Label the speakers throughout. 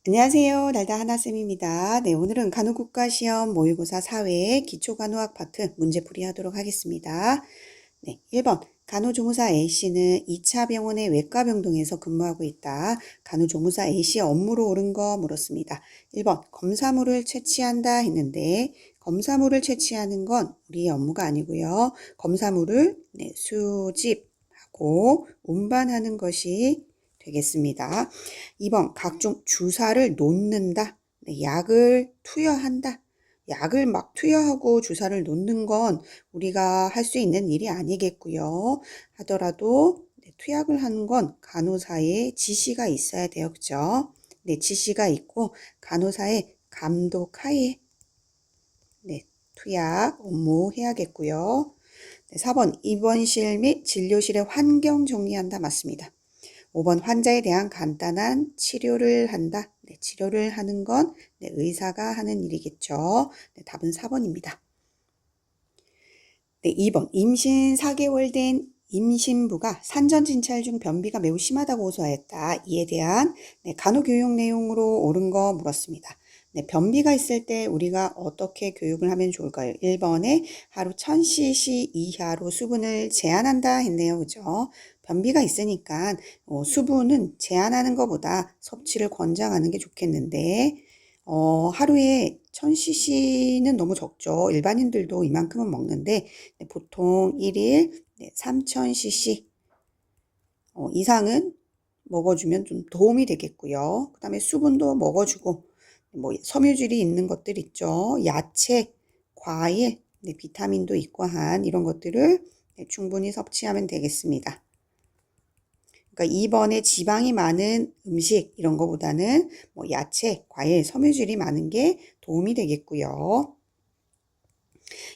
Speaker 1: 안녕하세요. 달다 하나쌤입니다. 네, 오늘은 간호국가시험 모의고사 사회 기초간호학 파트 문제풀이 하도록 하겠습니다. 네, 1번. 간호조무사 A씨는 2차 병원의 외과병동에서 근무하고 있다. 간호조무사 A씨의 업무로 옳은 거 물었습니다. 1번. 검사물을 채취한다 했는데 검사물을 채취하는 건 우리의 업무가 아니고요. 검사물을 수집하고 운반하는 것이 되겠습니다. 2번. 각종 주사를 놓는다. 약을 투여한다. 약을 막 투여하고 주사를 놓는 건 우리가 할 수 있는 일이 아니겠고요. 하더라도 투약을 하는 건 간호사의 지시가 있어야 돼요. 그죠? 네, 지시가 있고 간호사의 감독하에 투약 업무 해야겠고요. 네, 4번. 입원실 및 진료실의 환경 정리한다. 맞습니다. 5번. 환자에 대한 간단한 치료를 한다. 네, 치료를 하는 건 의사가 하는 일이겠죠. 네, 답은 4번입니다. 네, 2번. 임신 4개월 된 임신부가 산전진찰 중 변비가 매우 심하다고 호소하였다. 이에 대한 간호교육 내용으로 옳은 거 물었습니다. 네, 변비가 있을 때 우리가 어떻게 교육을 하면 좋을까요? 1번에 하루 1000cc 이하로 수분을 제한한다 했네요. 그죠? 변비가 있으니까 수분은 제한하는 것보다 섭취를 권장하는 게 좋겠는데 하루에 1000cc는 너무 적죠. 일반인들도 이만큼은 먹는데 보통 1일 3000cc 이상은 먹어주면 좀 도움이 되겠고요. 그 다음에 수분도 먹어주고 뭐 섬유질이 있는 것들 있죠. 야채, 과일, 비타민도 있고 한 이런 것들을 충분히 섭취하면 되겠습니다. 그러니까 2번에 지방이 많은 음식 이런 거보다는 뭐 야채, 과일, 섬유질이 많은 게 도움이 되겠고요.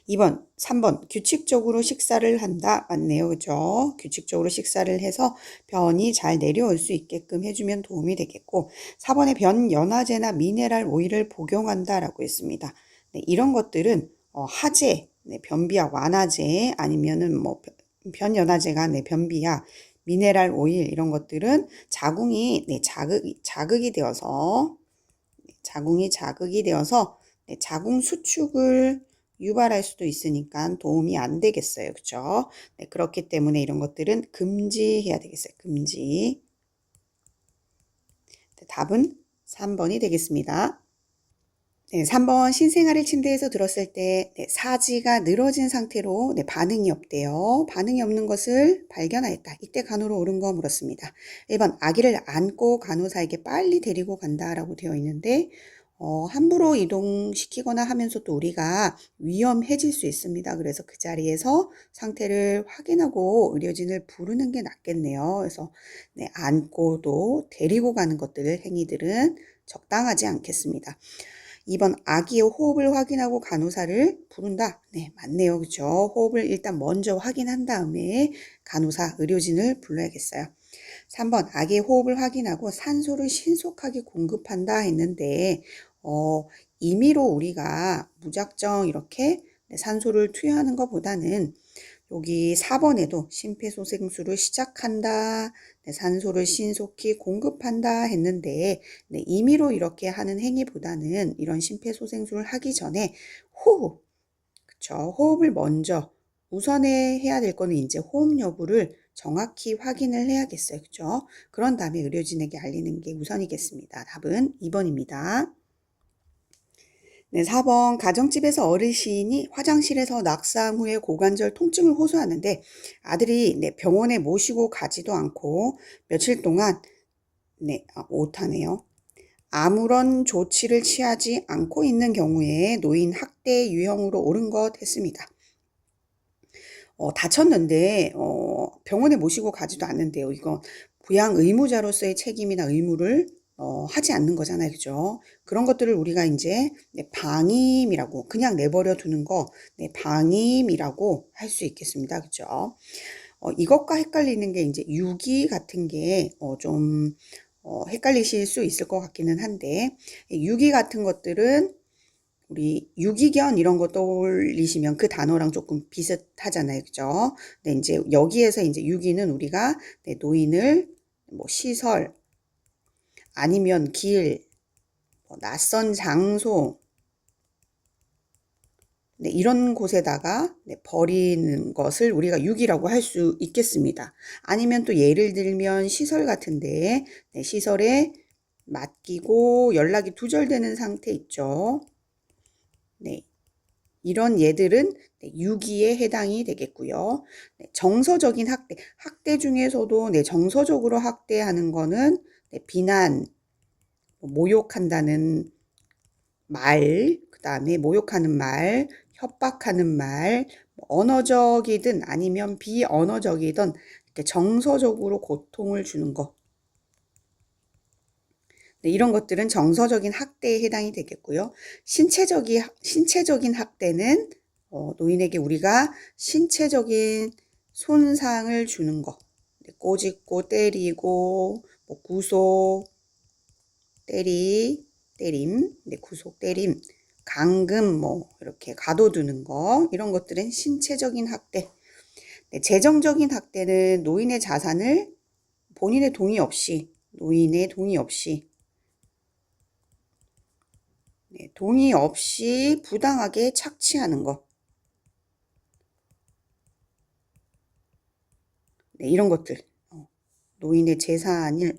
Speaker 1: 2번, 3번 규칙적으로 식사를 한다. 맞네요. 그죠? 규칙적으로 식사를 해서 변이 잘 내려올 수 있게끔 해주면 도움이 되겠고 4번에 변연화제나 미네랄 오일을 복용한다 라고 했습니다. 네, 이런 것들은 하제, 변비약 완화제 아니면은 뭐 변연화제가 변비약 미네랄 오일 이런 것들은 자궁이 자극이 되어서 자궁 수축을 유발할 수도 있으니까 도움이 안 되겠어요. 그죠? 네, 그렇기 때문에 이런 것들은 금지해야 되겠어요. 금지. 네, 답은 3번이 되겠습니다. 네, 3번 신생아를 침대에서 들었을 때 사지가 늘어진 상태로 반응이 없대요. 반응이 없는 것을 발견하였다. 이때 간호로 옳은 거 물었습니다. 1번 아기를 안고 간호사에게 빨리 데리고 간다라고 되어 있는데 함부로 이동시키거나 하면서 또 우리가 위험해질 수 있습니다. 그래서 그 자리에서 상태를 확인하고 의료진을 부르는 게 낫겠네요. 그래서 안고도 데리고 가는 행위들은 적당하지 않겠습니다. 2번 아기의 호흡을 확인하고 간호사를 부른다. 네, 맞네요. 그죠? 호흡을 일단 먼저 확인한 다음에 간호사, 의료진을 불러야겠어요. 3번 아기의 호흡을 확인하고 산소를 신속하게 공급한다 했는데 임의로 우리가 무작정 이렇게 산소를 투여하는 것보다는 여기 4번에도 심폐소생술을 시작한다, 산소를 신속히 공급한다 했는데 임의로 이렇게 하는 행위보다는 이런 심폐소생술을 하기 전에 호흡, 그쵸? 호흡을 먼저 우선에 해야 될 거는 이제 호흡 여부를 정확히 확인을 해야겠어요. 그죠? 그런 다음에 의료진에게 알리는 게 우선이겠습니다. 답은 2번입니다. 네, 4번 가정집에서 어르신이 화장실에서 낙상 후에 고관절 통증을 호소하는데 아들이 병원에 모시고 가지도 않고 며칠 동안 오타네요. 아무런 조치를 취하지 않고 있는 경우에 노인 학대 유형으로 옳은 것 했습니다. 다쳤는데 병원에 모시고 가지도 않는데요. 이거 부양 의무자로서의 책임이나 의무를 하지 않는 거잖아요. 그죠? 그런 것들을 우리가 이제 방임이라고 그냥 내버려 두는 거 방임이라고 할 수 있겠습니다. 그죠? 이것과 헷갈리는 게 이제 유기 같은 게 좀 헷갈리실 수 있을 것 같기는 한데 유기 같은 것들은 우리 유기견 이런 거 떠올리시면 그 단어랑 조금 비슷하잖아요. 그죠? 근데 이제 여기에서 이제 유기는 우리가 노인을 뭐 시설 아니면 길 낯선 장소, 네, 이런 곳에다가 네, 버리는 것을 우리가 유기라고 할 수 있겠습니다. 아니면 또 예를 들면 시설 같은데 네, 시설에 맡기고 연락이 두절되는 상태 있죠. 네, 이런 예들은 네, 유기에 해당이 되겠고요. 네, 정서적인 학대, 학대 중에서도 네, 정서적으로 학대하는 거는 네, 비난, 모욕한다는 말, 그 다음에 모욕하는 말, 협박하는 말, 언어적이든 아니면 비언어적이든 이렇게 정서적으로 고통을 주는 것. 네, 이런 것들은 정서적인 학대에 해당이 되겠고요. 신체적인 학대는 노인에게 우리가 신체적인 손상을 주는 것. 네, 꼬집고 때리고, 구속, 때림, 네, 구속 때림, 감금, 이렇게 가둬두는 거, 이런 것들은 신체적인 학대. 네, 재정적인 학대는 노인의 자산을 본인의 동의 없이, 노인의 동의 없이, 네, 동의 없이 부당하게 착취하는 거. 네, 이런 것들. 노인의 재산을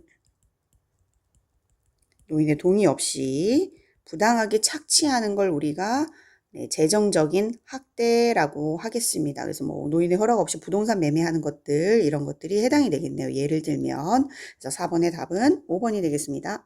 Speaker 1: 노인의 동의 없이 부당하게 착취하는 걸 우리가 네, 재정적인 학대라고 하겠습니다. 그래서 노인의 허락 없이 부동산 매매하는 것들, 이런 것들이 해당이 되겠네요. 예를 들면, 그래서 4번의 답은 5번이 되겠습니다.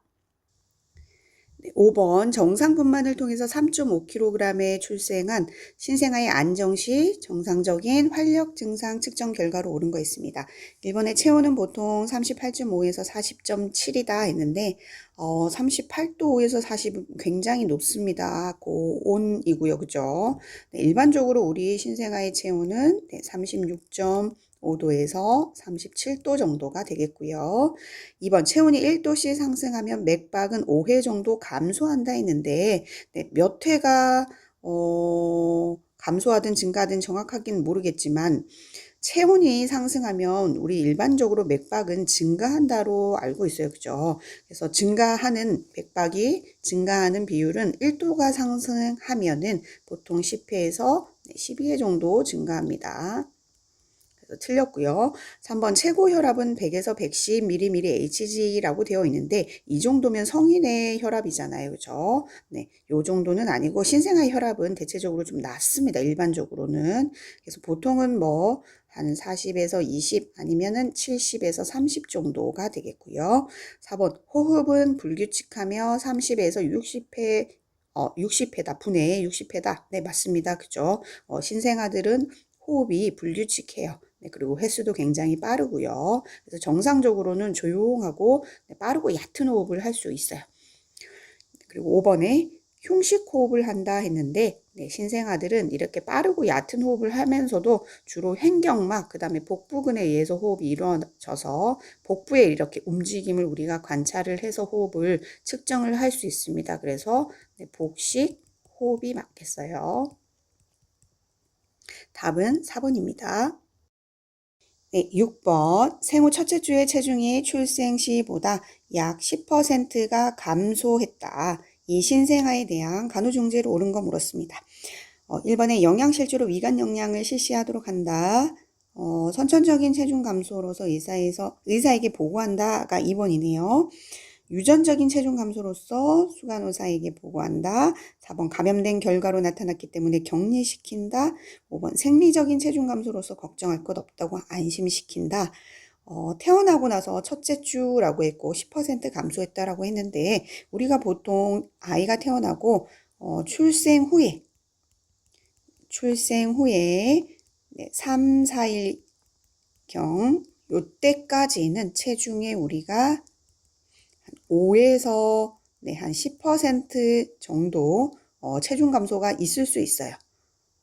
Speaker 1: 5번 정상 분만을 통해서 3.5kg의 출생한 신생아의 안정시 정상적인 활력 증상 측정 결과로 옳은 거 있습니다. 1번의 체온은 보통 38.5에서 40.7이다 했는데 38도 5에서 40은 굉장히 높습니다. 고온이고요. 그죠? 네, 일반적으로 우리 신생아의 체온은 36.5도에서 37도 정도가 되겠고요. 2번 체온이 1도씩 상승하면 맥박은 5회 정도 감소한다 했는데 네, 몇 회가 감소하든 증가하든 정확하게는 모르겠지만 체온이 상승하면 우리 일반적으로 맥박은 증가한다로 알고 있어요. 그죠? 그래서 맥박이 증가하는 비율은 1도가 상승하면은 보통 10회에서 12회 정도 증가합니다. 틀렸고요. 3번 최고 혈압은 100에서 110mmHg라고 되어 있는데 이 정도면 성인의 혈압이잖아요. 그죠? 네. 요 정도는 아니고 신생아의 혈압은 대체적으로 좀 낮습니다. 일반적으로는. 그래서 보통은 한 40에서 20 아니면은 70에서 30 정도가 되겠고요. 4번 호흡은 불규칙하며 30에서 60회 60회다. 분해 60회다. 네, 맞습니다. 그죠? 신생아들은 호흡이 불규칙해요. 네, 그리고 횟수도 굉장히 빠르고요. 그래서 정상적으로는 조용하고 빠르고 얕은 호흡을 할 수 있어요. 그리고 5번에 흉식 호흡을 한다 했는데 신생아들은 이렇게 빠르고 얕은 호흡을 하면서도 주로 횡격막, 그 다음에 복부근에 의해서 호흡이 이루어져서 복부의 이렇게 움직임을 우리가 관찰을 해서 호흡을 측정을 할 수 있습니다. 그래서 복식 호흡이 맞겠어요. 답은 4번입니다. 네, 6번 생후 첫째 주의 체중이 출생 시보다 약 10%가 감소했다. 이 신생아에 대한 간호중재로 옳은 거 물었습니다. 1번에 영양실조로 위간 영양을 실시하도록 한다. 선천적인 체중 감소로서 의사에게 보고한다가 2번이네요. 유전적인 체중 감소로서 수간호사에게 보고한다. 4번 감염된 결과로 나타났기 때문에 격리시킨다. 5번 생리적인 체중 감소로서 걱정할 것 없다고 안심시킨다. 태어나고 나서 첫째 주라고 했고 10% 감소했다라고 했는데 우리가 보통 아이가 태어나고 출생 후에 3, 4일경 요때까지는 체중에 우리가 5에서 한 10% 정도 체중 감소가 있을 수 있어요.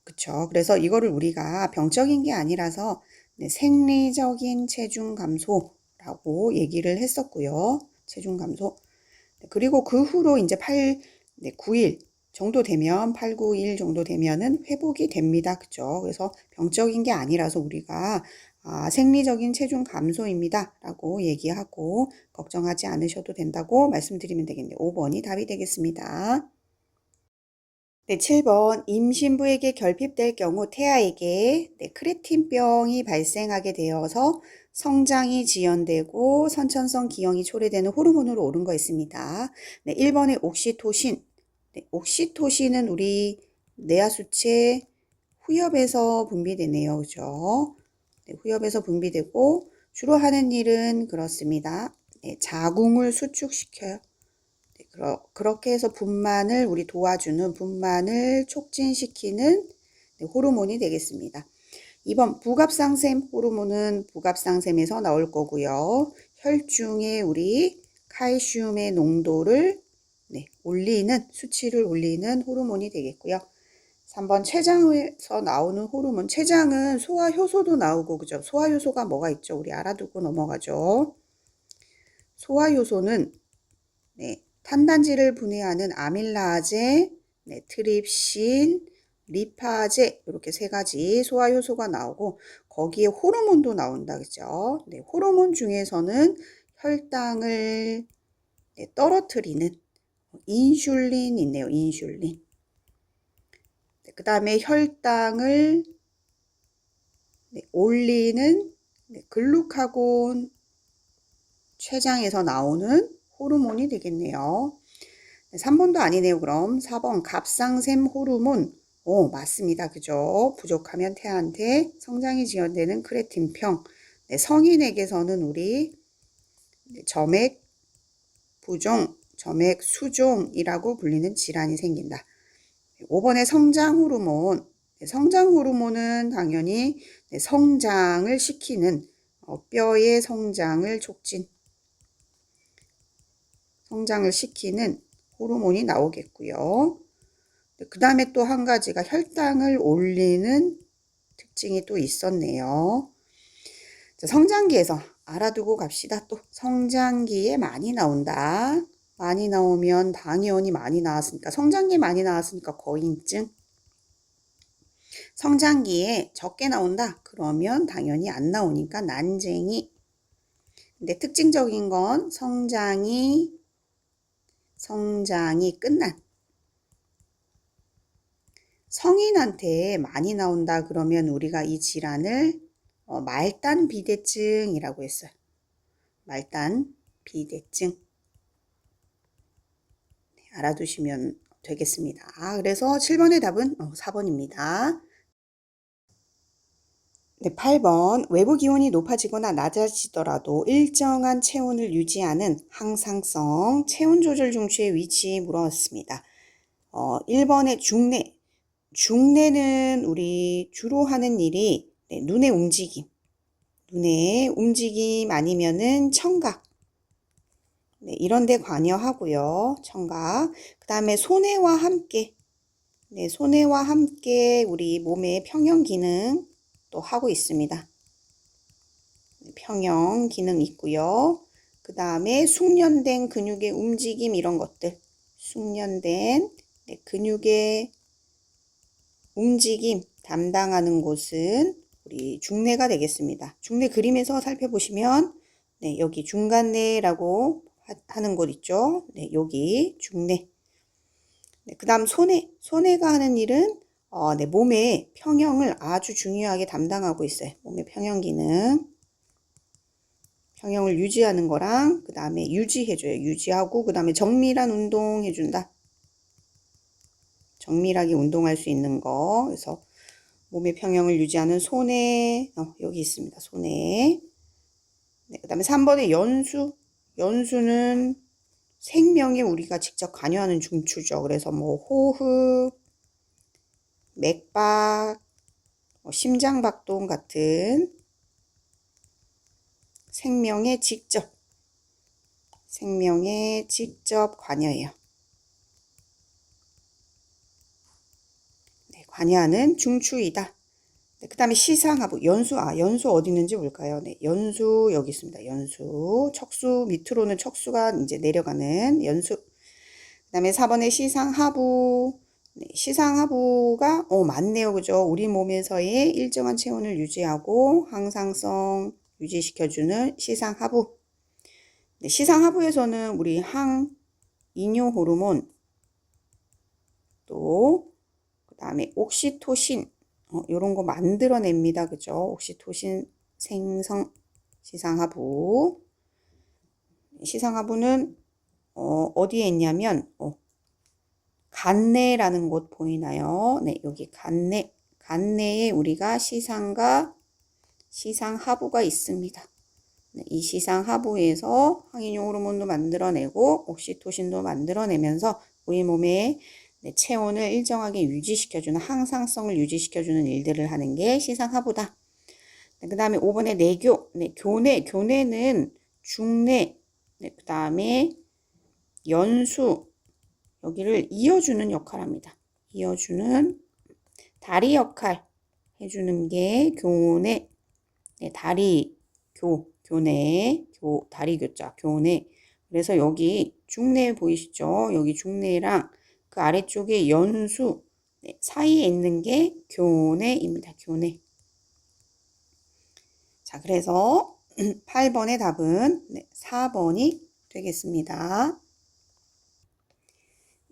Speaker 1: 그쵸? 그래서 이거를 우리가 병적인 게 아니라서 생리적인 체중 감소라고 얘기를 했었고요. 체중 감소. 그리고 그 후로 이제 9일 정도 되면 8, 9일 정도 되면은 회복이 됩니다. 그죠? 그래서 병적인 게 아니라서 우리가 생리적인 체중 감소입니다. 라고 얘기하고 걱정하지 않으셔도 된다고 말씀드리면 되겠네요. 5번이 답이 되겠습니다. 네, 7번 임신부에게 결핍될 경우 태아에게 크레틴병이 발생하게 되어서 성장이 지연되고 선천성 기형이 초래되는 호르몬으로 옳은 거 있습니다. 네, 1번의 옥시토신. 네, 옥시토신은 우리 뇌하수체 후엽에서 분비되네요. 그죠? 네, 후엽에서 분비되고 주로 하는 일은 그렇습니다. 네, 자궁을 수축시켜요. 네, 그렇게 해서 분만을 우리 도와주는 분만을 촉진시키는 호르몬이 되겠습니다. 2번 부갑상샘 호르몬은 부갑상샘에서 나올 거고요. 혈중에 우리 칼슘의 농도를 올리는 수치를 올리는 호르몬이 되겠고요. 3번 췌장에서 나오는 호르몬. 췌장은 소화효소도 나오고 그죠? 소화효소가 뭐가 있죠? 우리 알아두고 넘어가죠. 소화효소는 탄단지를 분해하는 아밀라제, 트립신, 리파제 이렇게 세 가지 소화효소가 나오고 거기에 호르몬도 나온다 그죠? 호르몬 중에서는 혈당을 떨어뜨리는 인슐린 있네요. 인슐린. 그 다음에 혈당을 올리는 글루카곤 췌장에서 나오는 호르몬이 되겠네요. 3번도 아니네요. 그럼 4번 갑상샘 호르몬. 맞습니다. 그죠? 부족하면 태아한테 성장이 지연되는 크레틴병. 성인에게서는 우리 점액 부종, 점액 수종이라고 불리는 질환이 생긴다. 5번의 성장 호르몬. 성장 호르몬은 당연히 성장을 시키는 뼈의 성장을 성장을 시키는 호르몬이 나오겠고요. 그 다음에 또 한 가지가 혈당을 올리는 특징이 또 있었네요. 성장기에서 알아두고 갑시다. 또 성장기에 많이 나온다. 많이 나오면 당연히 많이 나왔으니까 성장기에 많이 나왔으니까 거인증. 성장기에 적게 나온다. 그러면 당연히 안 나오니까 난쟁이. 근데 특징적인 건 성장이 끝난 성인한테 많이 나온다 그러면 우리가 이 질환을 말단 비대증이라고 했어요. 말단 비대증. 알아두시면 되겠습니다. 그래서 7번의 답은 4번입니다. 8번 외부 기온이 높아지거나 낮아지더라도 일정한 체온을 유지하는 항상성 체온 조절 중추의 위치 물었습니다. 1번의 중내. 중내는 우리 주로 하는 일이 눈의 움직임 아니면은 청각. 이런 데 관여하고요. 청각. 그 다음에 손해와 함께 우리 몸의 평형 기능 또 하고 있습니다. 평형 기능 있고요. 그 다음에 숙련된 근육의 움직임 이런 것들. 숙련된 근육의 움직임 담당하는 곳은 우리 중내가 되겠습니다. 중내 그림에서 살펴보시면 여기 중간내라고 하는 곳 있죠. 여기 중내. 그 다음 손해가 하는 일은 몸의 평형을 아주 중요하게 담당하고 있어요. 몸의 평형 기능. 평형을 유지하는 거랑 그 다음에 유지해줘요. 유지하고 그 다음에 정밀한 운동 해준다. 정밀하게 운동할 수 있는 거. 그래서 몸의 평형을 유지하는 손해. 여기 있습니다. 손해. 그 다음에 3번의 연수. 연수는 생명에 우리가 직접 관여하는 중추죠. 그래서 뭐 호흡, 맥박, 심장박동 같은 생명에 직접 관여해요. 관여하는 중추이다. 그 다음에 시상하부, 연수 어디 있는지 볼까요? 연수 여기 있습니다. 연수, 척수 밑으로는 척수가 이제 내려가는 연수. 그 다음에 4번의 시상하부, 네, 시상하부가 맞네요. 그죠? 우리 몸에서의 일정한 체온을 유지하고 항상성 유지시켜주는 시상하부. 네, 시상하부에서는 우리 항이뇨 호르몬, 또 그다음에 옥시토신 이런 거 만들어냅니다. 그죠? 옥시토신 생성 시상하부. 시상하부는 어디에 있냐면 간내라는 곳 보이나요? 네, 여기 간내. 간내에 우리가 시상과 시상하부가 있습니다. 네, 이 시상하부에서 항이뇨 호르몬도 만들어내고 옥시토신도 만들어내면서 우리 몸의 체온을 일정하게 유지시켜주는 항상성을 유지시켜주는 일들을 하는 게 시상하부다. 네, 그 다음에 5번에 내교. 네, 교내. 교내는 중내. 네, 그 다음에 연수. 여기를 이어주는 역할을 합니다. 이어주는 다리 역할 해주는 게 교내. 네, 다리, 교내, 다리 교자, 교내. 그래서 여기 중내 보이시죠? 여기 중내랑 그 아래쪽에 연수, 네, 사이에 있는 게 교내입니다. 교내. 자, 그래서 8번의 답은 4번이 되겠습니다.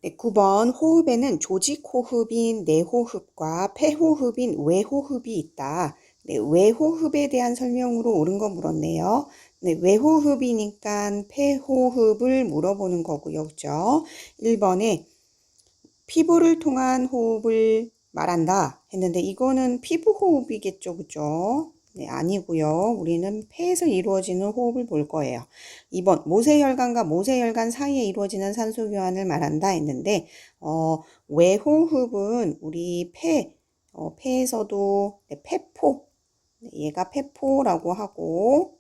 Speaker 1: 네, 9번 호흡에는 조직호흡인 내호흡과 폐호흡인 외호흡이 있다. 네, 외호흡에 대한 설명으로 옳은 거 물었네요. 네, 외호흡이니까 폐호흡을 물어보는 거고요. 그죠? 1번에 피부를 통한 호흡을 말한다 했는데 이거는 피부 호흡이겠죠. 그죠? 네, 아니고요. 우리는 폐에서 이루어지는 호흡을 볼 거예요. 2번 모세혈관과 모세혈관 사이에 이루어지는 산소 교환을 말한다 했는데 외호흡은 우리 폐에서도 폐포, 얘가 폐포라고 하고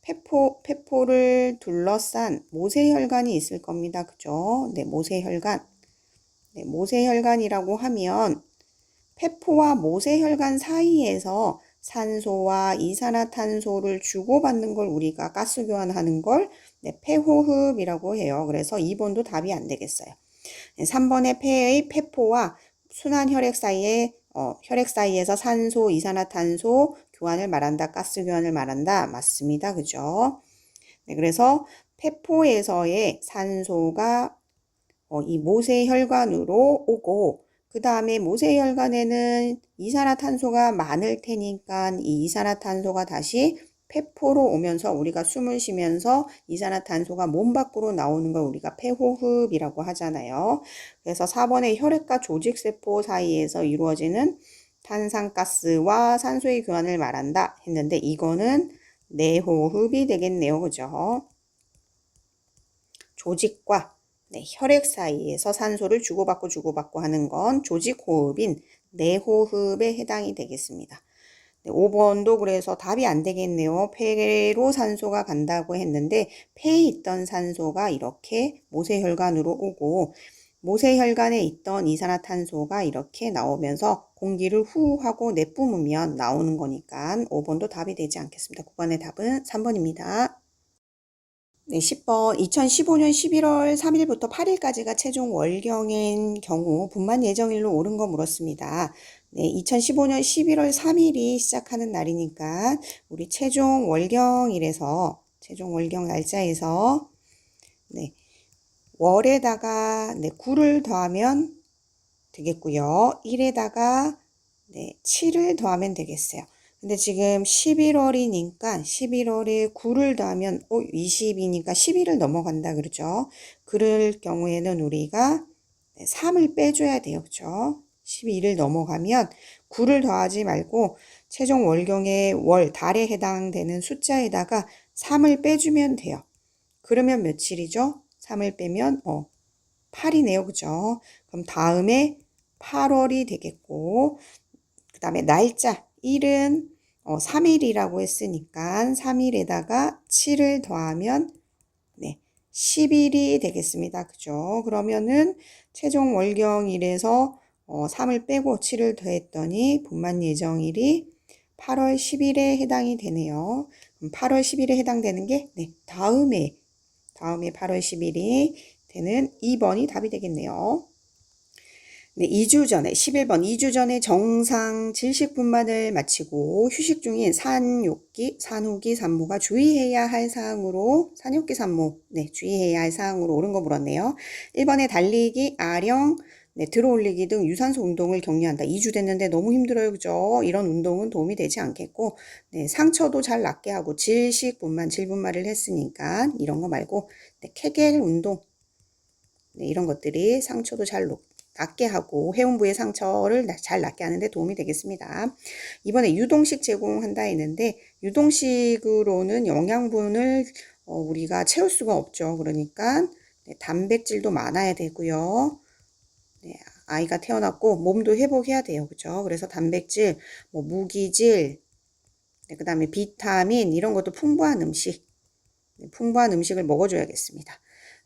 Speaker 1: 폐포를 둘러싼 모세혈관이 있을 겁니다. 그죠? 네, 모세혈관. 네, 모세혈관이라고 하면 폐포와 모세혈관 사이에서 산소와 이산화탄소를 주고받는 걸 우리가 가스 교환하는 걸 폐호흡이라고 해요. 그래서 2번도 답이 안 되겠어요. 3번의 폐의 폐포와 순환 혈액 사이에서 산소, 이산화탄소 교환을 말한다. 가스 교환을 말한다. 맞습니다. 그죠? 네, 그래서 폐포에서의 산소가 이 모세혈관으로 오고 그 다음에 모세혈관에는 이산화탄소가 많을 테니까 이 이산화탄소가 다시 폐포로 오면서 우리가 숨을 쉬면서 이산화탄소가 몸 밖으로 나오는 걸 우리가 폐호흡이라고 하잖아요. 그래서 4번의 혈액과 조직세포 사이에서 이루어지는 탄산가스와 산소의 교환을 말한다 했는데 이거는 내호흡이 되겠네요. 그죠? 조직과 혈액 사이에서 산소를 주고받고 하는 건 조직호흡인 내호흡에 해당이 되겠습니다. 5번도 그래서 답이 안 되겠네요. 폐로 산소가 간다고 했는데 폐에 있던 산소가 이렇게 모세혈관으로 오고 모세혈관에 있던 이산화탄소가 이렇게 나오면서 공기를 후 하고 내뿜으면 나오는 거니까 5번도 답이 되지 않겠습니다. 9번의 답은 3번입니다. 네, 10번 2015년 11월 3일부터 8일까지가 최종 월경인 경우 분만 예정일로 옳은 거 물었습니다. 네, 2015년 11월 3일이 시작하는 날이니까 우리 최종 월경일에서 최종 월경 날짜에서 월에다가 9를 더하면 되겠고요. 1에다가 7을 더하면 되겠어요. 근데 지금 11월이니까 11월에 9를 더하면 20이니까 11을 넘어간다 그러죠. 그럴 경우에는 우리가 3을 빼줘야 돼요. 그죠? 12를 넘어가면 9를 더하지 말고 최종 월경의 달에 해당되는 숫자에다가 3을 빼주면 돼요. 그러면 며칠이죠? 3을 빼면 8이네요. 그죠? 그럼 다음에 8월이 되겠고 그 다음에 날짜 1은 3일이라고 했으니까 3일에다가 7을 더하면 10일이 되겠습니다. 그죠? 그러면은 최종 월경일에서 3을 빼고 7을 더했더니 분만 예정일이 8월 10일에 해당이 되네요. 그럼 8월 10일에 해당되는 게 다음에 8월 10일이 되는 2번이 답이 되겠네요. 네, 2주 전에 11번 2주 전에 정상 질식 분만을 마치고 휴식 중인 산욕기, 산후기, 산모가 주의해야 할 사항으로 산욕기, 산모 네, 주의해야 할 사항으로 옳은 거 물었네요. 1번에 달리기, 아령, 네, 들어올리기 등 유산소 운동을 격려한다. 2주 됐는데 너무 힘들어요. 그죠? 이런 운동은 도움이 되지 않겠고 네, 상처도 잘 낫게 하고 질식 분만, 질분만을 했으니까 이런 거 말고 네, 케겔 운동 네, 이런 것들이 상처도 잘 낫게 하고 회음부의 상처를 잘 낫게 하는데 도움이 되겠습니다. 이번에 유동식 제공한다 했는데 유동식으로는 영양분을 우리가 채울 수가 없죠. 그러니까 네, 단백질도 많아야 되고요. 네, 아이가 태어났고 몸도 회복해야 돼요. 그죠? 그래서 단백질, 뭐 무기질, 네, 그 다음에 비타민 이런 것도 풍부한 음식, 네, 풍부한 음식을 먹어줘야겠습니다.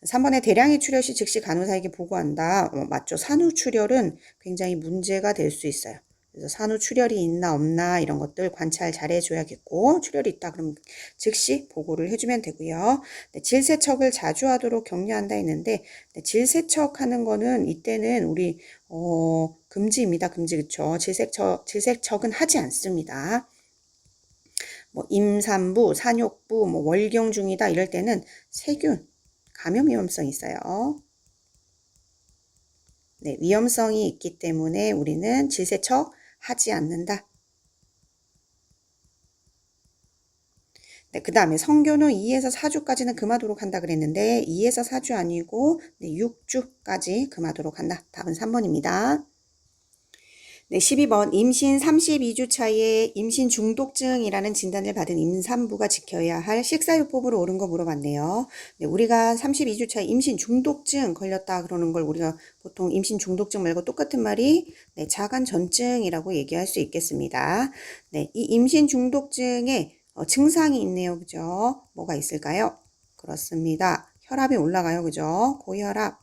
Speaker 1: 3번에 대량의 출혈 시 즉시 간호사에게 보고한다. 맞죠. 산후출혈은 굉장히 문제가 될 수 있어요. 그래서 산후출혈이 있나 없나 이런 것들 관찰 잘 해줘야겠고 출혈이 있다 그럼 즉시 보고를 해주면 되고요. 네, 질세척을 자주 하도록 격려한다 했는데 네, 질세척하는 거는 이때는 우리 금지입니다. 금지 그쵸. 질세척은 하지 않습니다. 뭐 임산부, 산욕부, 뭐 월경 중이다 이럴 때는 세균 감염 위험성이 있어요. 네, 위험성이 있기 때문에 우리는 질세척 하지 않는다. 네, 그 다음에 성교는 2에서 4주까지는 금하도록 한다 그랬는데 2에서 4주 아니고 네, 6주까지 금하도록 한다. 답은 3번입니다. 네, 12번 임신 32주 차에 임신 중독증이라는 진단을 받은 임산부가 지켜야 할 식사요법으로 옳은 거 물어봤네요. 네, 우리가 32주 차에 임신 중독증 걸렸다 그러는 걸 우리가 보통 임신 중독증 말고 똑같은 말이 네, 자간 전증이라고 얘기할 수 있겠습니다. 네, 이 임신 중독증에 증상이 있네요. 그죠? 뭐가 있을까요? 그렇습니다. 혈압이 올라가요. 그죠? 고혈압.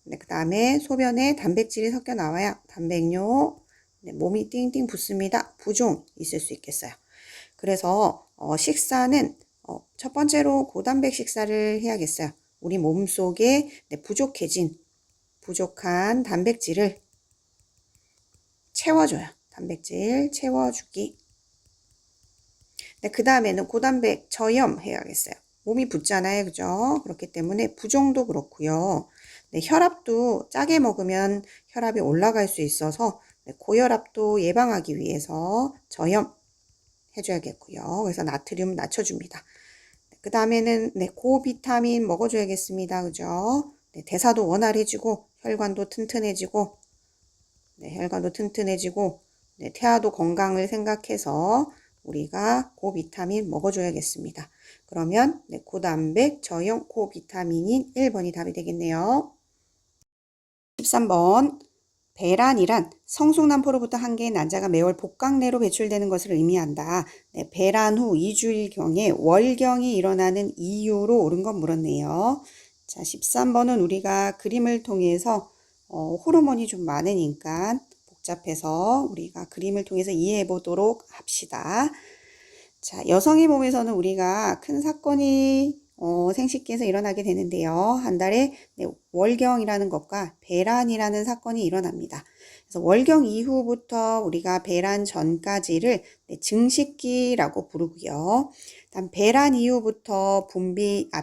Speaker 1: 네, 그 다음에 소변에 단백질이 섞여 나와야 단백뇨, 네, 몸이 띵띵 붓습니다. 부종 있을 수 있겠어요. 그래서 식사는 첫 번째로 고단백 식사를 해야겠어요. 우리 몸속에 네, 부족한 단백질을 채워줘요. 단백질 채워주기. 네, 그 다음에는 고단백 저염 해야겠어요. 몸이 붓잖아요. 그죠? 그렇기 때문에 부종도 그렇고요. 네, 혈압도 짜게 먹으면 혈압이 올라갈 수 있어서 네, 고혈압도 예방하기 위해서 저염 해줘야겠고요. 그래서 나트륨 낮춰줍니다. 네, 그 다음에는 네, 고비타민 먹어줘야겠습니다. 그죠? 네, 대사도 원활해지고 혈관도 튼튼해지고 네, 혈관도 튼튼해지고 네, 태아도 건강을 생각해서 우리가 고비타민 먹어줘야겠습니다. 그러면 네, 고단백 저염 고비타민인 1번이 답이 되겠네요. 13번 배란이란 성숙남포로부터 한 개의 난자가 매월 복강내로 배출되는 것을 의미한다. 네, 배란 후 2주일경에 월경이 일어나는 이유로 옳은 건 물었네요. 자, 13번은 우리가 그림을 통해서 호르몬이 좀 많으니까 복잡해서 우리가 그림을 통해서 이해해 보도록 합시다. 자, 여성의 몸에서는 우리가 큰 사건이 생식기에서 일어나게 되는데요. 한 달에 네, 월경이라는 것과 배란이라는 사건이 일어납니다. 그래서 월경 이후부터 우리가 배란 전까지를 네, 증식기라고 부르고요. 다음 배란 이후부터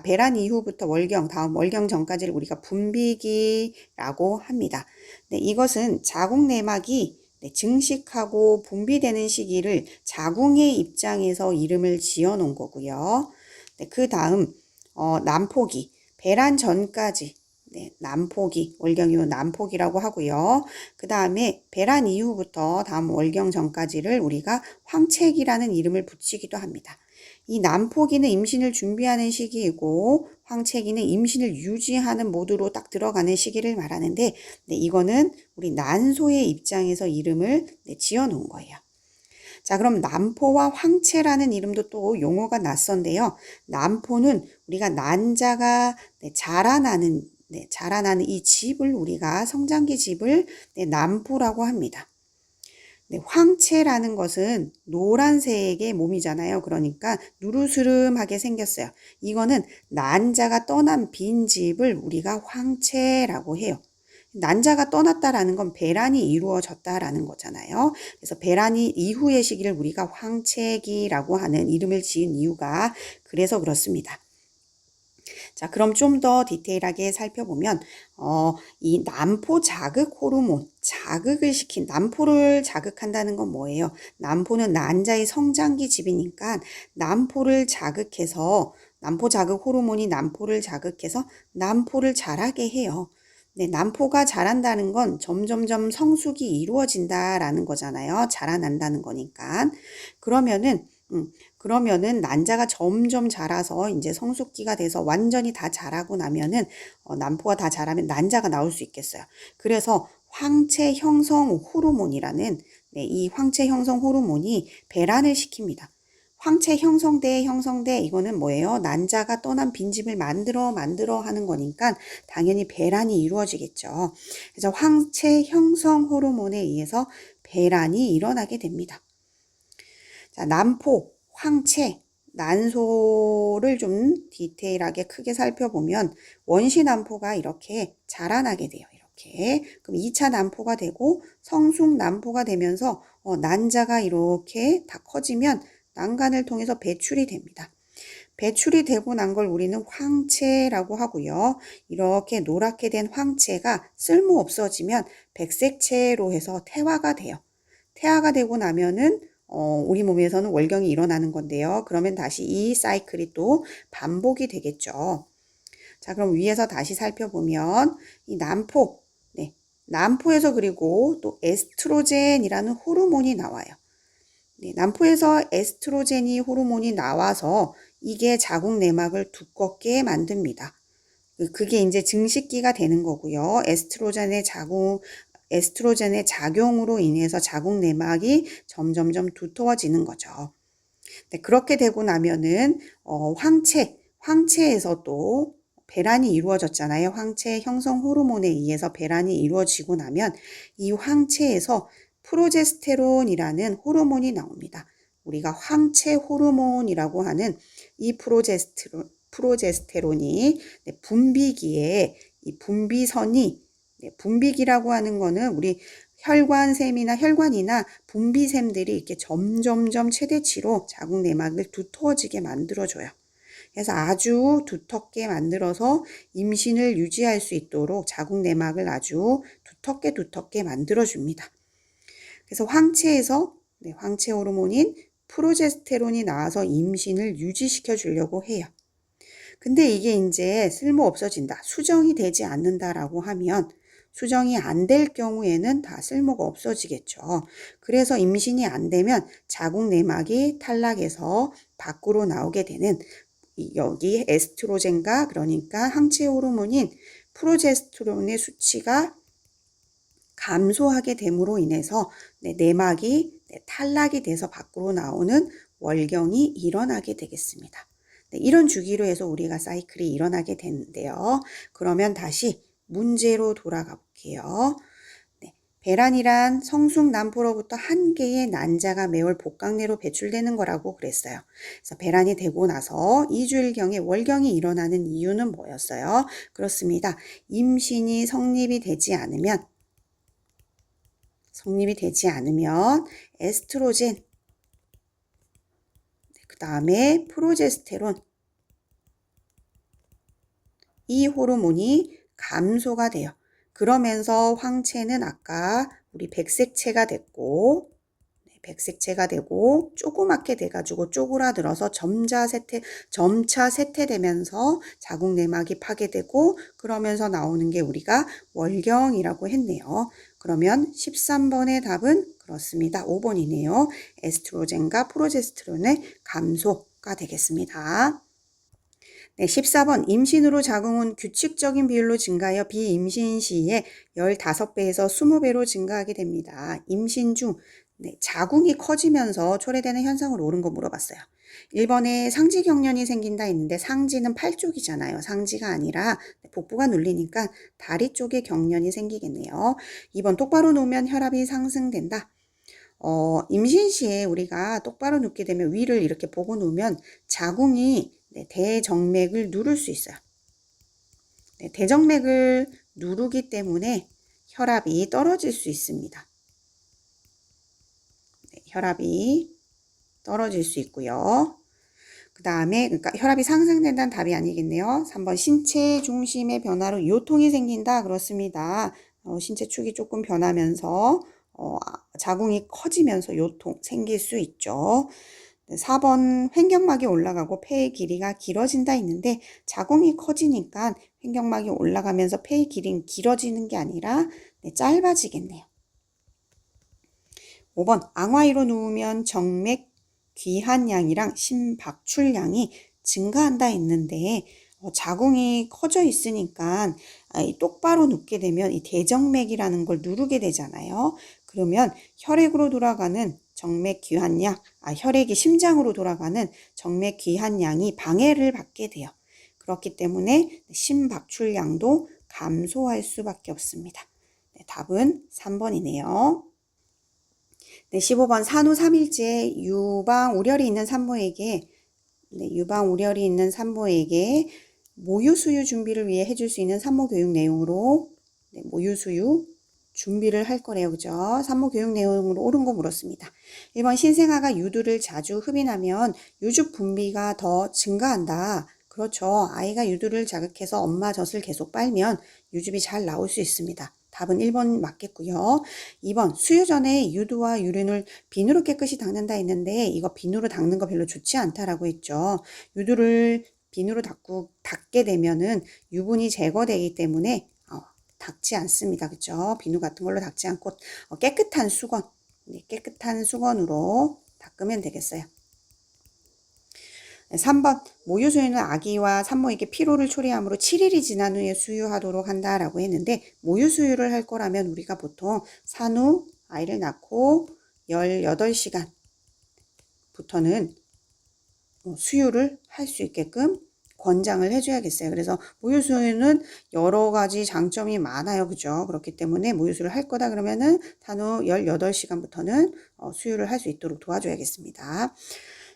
Speaker 1: 배란 이후부터 월경, 다음 월경 전까지를 우리가 분비기라고 합니다. 네, 이것은 자궁 내막이 네, 증식하고 분비되는 시기를 자궁의 입장에서 이름을 지어 놓은 거고요. 네, 그 다음 난포기, 배란 전까지 네, 난포기, 월경 이후 난포기라고 하고요. 그 다음에 배란 이후부터 다음 월경 전까지를 우리가 황체기라는 이름을 붙이기도 합니다. 이 난포기는 임신을 준비하는 시기이고 황체기는 임신을 유지하는 모드로 딱 들어가는 시기를 말하는데 네, 이거는 우리 난소의 입장에서 이름을 네, 지어 놓은 거예요. 자, 그럼 난포와 황체라는 이름도 또 용어가 낯선데요. 난포는 우리가 난자가 네, 자라나는 이 집을 우리가 성장기 집을 네, 난포라고 합니다. 네, 황체라는 것은 노란색의 몸이잖아요. 그러니까 누르스름하게 생겼어요. 이거는 난자가 떠난 빈집을 우리가 황체라고 해요. 난자가 떠났다라는 건 배란이 이루어졌다라는 거잖아요. 그래서 배란이 이후의 시기를 우리가 황체기라고 하는 이름을 지은 이유가 그래서 그렇습니다. 자, 그럼 좀 더 디테일하게 살펴보면 이 난포 자극 호르몬, 자극을 시킨 난포를 자극한다는 건 뭐예요? 난포는 난자의 성장기 집이니까 난포를 자극해서 난포 자극 호르몬이 난포를 자극해서 난포를 자라게 해요. 네, 난포가 자란다는 건 점점점 성숙이 이루어진다라는 거잖아요. 자라난다는 거니까. 그러면은 난자가 점점 자라서 이제 성숙기가 돼서 완전히 다 자라고 나면은 난포가 다 자라면 난자가 나올 수 있겠어요. 그래서 황체 형성 호르몬이라는 이 황체 형성 호르몬이 배란을 시킵니다. 황체 형성돼 이거는 뭐예요? 난자가 떠난 빈집을 만들어 하는 거니까 당연히 배란이 이루어지겠죠. 그래서 황체 형성 호르몬에 의해서 배란이 일어나게 됩니다. 자, 난포, 황체, 난소를 좀 디테일하게 크게 살펴보면 원시 난포가 이렇게 자라나게 돼요. 이렇게. 그럼 2차 난포가 되고 성숙 난포가 되면서 난자가 이렇게 다 커지면 난간을 통해서 배출이 됩니다. 배출이 되고 난 걸 우리는 황체라고 하고요. 이렇게 노랗게 된 황체가 쓸모 없어지면 백색체로 해서 태화가 돼요. 태화가 되고 나면은 우리 몸에서는 월경이 일어나는 건데요. 그러면 다시 이 사이클이 또 반복이 되겠죠. 자, 그럼 위에서 다시 살펴보면 이 난포, 난포에서 그리고 또 에스트로겐이라는 호르몬이 나와요. 난포에서 에스트로겐이 호르몬이 나와서 이게 자궁 내막을 두껍게 만듭니다. 그게 이제 증식기가 되는 거고요. 에스트로겐의 작용으로 인해서 자궁 내막이 점점점 두터워지는 거죠. 그렇게 되고 나면은 황체에서 또 배란이 이루어졌잖아요. 황체 형성 호르몬에 의해서 배란이 이루어지고 나면 이 황체에서 프로제스테론이라는 호르몬이 나옵니다. 우리가 황체 호르몬이라고 하는 이 프로제스테론이 분비기에 이 분비선이 분비기라고 하는 거는 우리 혈관이나 분비샘들이 이렇게 점점점 최대치로 자궁 내막을 두터워지게 만들어줘요. 그래서 아주 두텁게 만들어서 임신을 유지할 수 있도록 자궁 내막을 아주 두텁게 만들어줍니다. 그래서 황체에서 황체 호르몬인 프로제스테론이 나와서 임신을 유지시켜 주려고 해요. 근데 이게 이제 쓸모 없어진다, 수정이 되지 않는다라고 하면 수정이 안 될 경우에는 다 쓸모가 없어지겠죠. 그래서 임신이 안 되면 자궁 내막이 탈락해서 밖으로 나오게 되는 여기 에스트로겐과 그러니까 항체 호르몬인 프로제스테론의 수치가 감소하게 됨으로 인해서 내막이 탈락이 돼서 밖으로 나오는 월경이 일어나게 되겠습니다. 이런 주기로 해서 우리가 사이클이 일어나게 되는데요. 그러면 다시 문제로 돌아가 볼게요. 배란이란 성숙 난포로부터 한 개의 난자가 매월 복강내로 배출되는 거라고 그랬어요. 그래서 배란이 되고 나서 2주일경에 월경이 일어나는 이유는 뭐였어요? 그렇습니다. 임신이 성립이 되지 않으면 에스트로겐, 그 다음에 프로제스테론, 이 호르몬이 감소가 돼요. 그러면서 황체는 아까 우리 백색체가 되고 조그맣게 돼가지고 쪼그라들어서 점차 쇠퇴되면서 자궁 내막이 파괴되고 그러면서 나오는 게 우리가 월경이라고 했네요. 그러면 13번의 답은 그렇습니다. 5번이네요. 에스트로겐과 프로제스테론의 감소가 되겠습니다. 14번 임신으로 자궁은 규칙적인 비율로 증가하여 비임신 시에 15배에서 20배로 증가하게 됩니다. 임신 중 자궁이 커지면서 초래되는 현상을 옳은 거 물어봤어요. 1번에 상지 경련이 생긴다 했는데 상지는 팔 쪽이잖아요. 상지가 아니라 복부가 눌리니까 다리 쪽에 경련이 생기겠네요. 2번 똑바로 누우면 혈압이 상승된다. 임신 시에 우리가 똑바로 눕게 되면 위를 이렇게 보고 누우면 자궁이 대정맥을 누를 수 있어요. 대정맥을 누르기 때문에 혈압이 떨어질 수 있습니다. 네, 혈압이 떨어질 수 있고요. 그 다음에 그러니까 혈압이 상승된다는 답이 아니겠네요. 3번 신체 중심의 변화로 요통이 생긴다. 그렇습니다. 신체 축이 조금 변하면서 자궁이 커지면서 요통 생길 수 있죠. 4번 횡격막이 올라가고 폐의 길이가 길어진다 있는데 자궁이 커지니까 횡격막이 올라가면서 폐의 길이는 길어지는 게 아니라 짧아지겠네요. 5번 앙화 위로 누우면 정맥 귀한량이랑 심박출량이 증가한다 했는데 자궁이 커져 있으니까 똑바로 눕게 되면 이 대정맥이라는 걸 누르게 되잖아요. 그러면 혈액으로 돌아가는 정맥 귀한량, 혈액이 심장으로 돌아가는 정맥 귀한량이 방해를 받게 돼요. 그렇기 때문에 심박출량도 감소할 수밖에 없습니다. 네, 답은 3번이네요. 네, 15번 산후 3일째 유방 우려이 있는 산모에게 모유 수유 준비를 위해 해줄 수 있는 산모 교육 내용으로 모유 수유 준비를 할 거래요. 그죠? 산모 교육 내용으로 옳은 거 물었습니다. 1번 신생아가 유두를 자주 흡인하면 유주 분비가 더 증가한다. 그렇죠. 아이가 유두를 자극해서 엄마 젖을 계속 빨면 유즙이 잘 나올 수 있습니다. 답은 1번 맞겠고요. 2번 수유 전에 유두와 유륜을 비누로 깨끗이 닦는다 했는데 이거 비누로 닦는 거 별로 좋지 않다라고 했죠. 유두를 비누로 닦게 되면은 유분이 제거되기 때문에 닦지 않습니다. 그죠? 비누 같은 걸로 닦지 않고 깨끗한 수건, 깨끗한 수건으로 닦으면 되겠어요. 3번 모유 수유는 아기와 산모에게 피로를 초래하므로 7일이 지난 후에 수유하도록 한다라고 했는데 모유 수유를 할 거라면 우리가 보통 산후 아이를 낳고 18시간부터는 수유를 할 수 있게끔 권장을 해줘야겠어요. 그래서 모유 수유는 여러 가지 장점이 많아요. 그죠? 그렇기 때문에 모유 수유를 할 거다 그러면은 산후 18시간부터는 수유를 할 수 있도록 도와줘야겠습니다.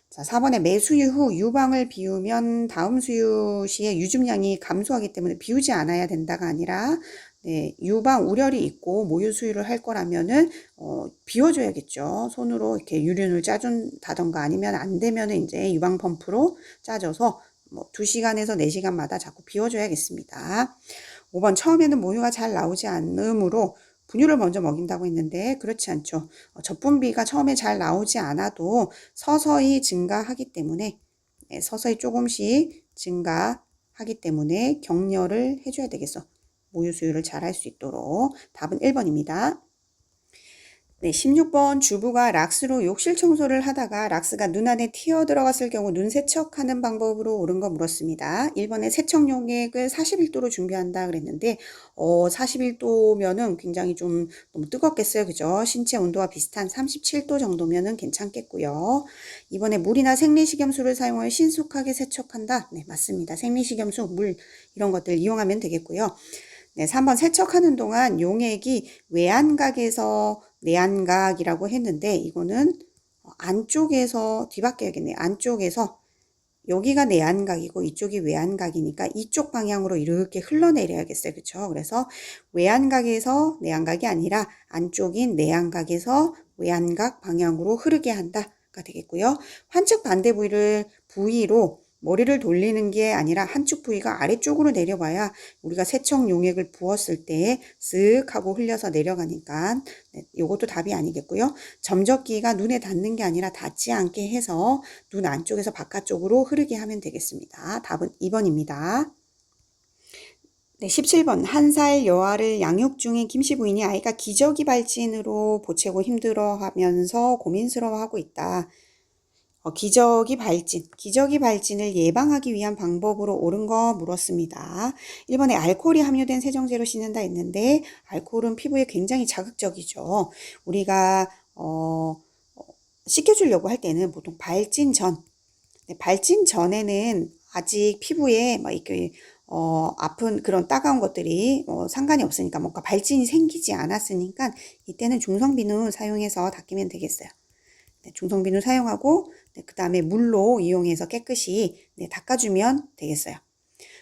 Speaker 1: 자, 4번에 매수유 후 유방을 비우면 다음 수유 시에 유즙량이 감소하기 때문에 비우지 않아야 된다가 아니라 유방 우려이 있고 모유 수유를 할 거라면은 비워줘야겠죠. 손으로 이렇게 유륜을 짜준다던가 아니면 안 되면은 이제 유방 펌프로 짜줘서 2시간에서 4시간마다 자꾸 비워줘야겠습니다. 5번 처음에는 모유가 잘 나오지 않으므로 분유를 먼저 먹인다고 했는데 그렇지 않죠. 젖분비가 처음에 잘 나오지 않아도 서서히 증가하기 때문에 서서히 조금씩 증가하기 때문에 격려를 해줘야 되겠어. 모유 수유를 잘 할 수 있도록. 답은 1번입니다. 네, 16번 주부가 락스로 욕실 청소를 하다가 락스가 눈 안에 튀어 들어갔을 경우 눈 세척하는 방법으로 옳은 거 물었습니다. 1번에 세척 용액을 41도로 준비한다 그랬는데 41도면은 굉장히 좀 너무 뜨겁겠어요. 그죠? 신체 온도와 비슷한 37도 정도면은 괜찮겠고요. 2번에 물이나 생리식염수를 사용하여 신속하게 세척한다. 네, 맞습니다. 생리식염수, 물 이런 것들 이용하면 되겠고요. 네, 3번 세척하는 동안 용액이 외안각에서 내안각이라고 했는데 이거는 안쪽에서 뒤바뀌어야겠네요. 안쪽에서 여기가 내안각이고 이쪽이 외안각이니까 이쪽 방향으로 이렇게 흘러내려야겠어요. 그렇죠? 그래서 외안각에서 내안각이 아니라 안쪽인 내안각에서 외안각 방향으로 흐르게 한다가 되겠고요. 환측 반대 부위로 머리를 돌리는 게 아니라 한쪽 부위가 아래쪽으로 내려와야 우리가 세척 용액을 부었을 때 쓱 하고 흘려서 내려가니까 이것도 답이 아니겠고요. 점적기가 눈에 닿는 게 아니라 닿지 않게 해서 눈 안쪽에서 바깥쪽으로 흐르게 하면 되겠습니다. 답은 2번입니다. 네, 17번 한 살 여아를 양육 중인 김씨 부인이 아이가 기저귀 발진으로 보채고 힘들어하면서 고민스러워하고 있다. 기저귀 발진을 예방하기 위한 방법으로 옳은 거 물었습니다. 1번에 알코올이 함유된 세정제로 씻는다 했는데 알코올은 피부에 굉장히 자극적이죠. 우리가 씻겨주려고 할 때는 보통 발진 전에는 아직 피부에 막 이렇게 아픈 그런 따가운 것들이 상관이 없으니까 뭔가 발진이 생기지 않았으니까 이때는 중성비누 사용해서 닦이면 되겠어요. 중성비누 사용하고 그 다음에 물로 이용해서 깨끗이 닦아주면 되겠어요.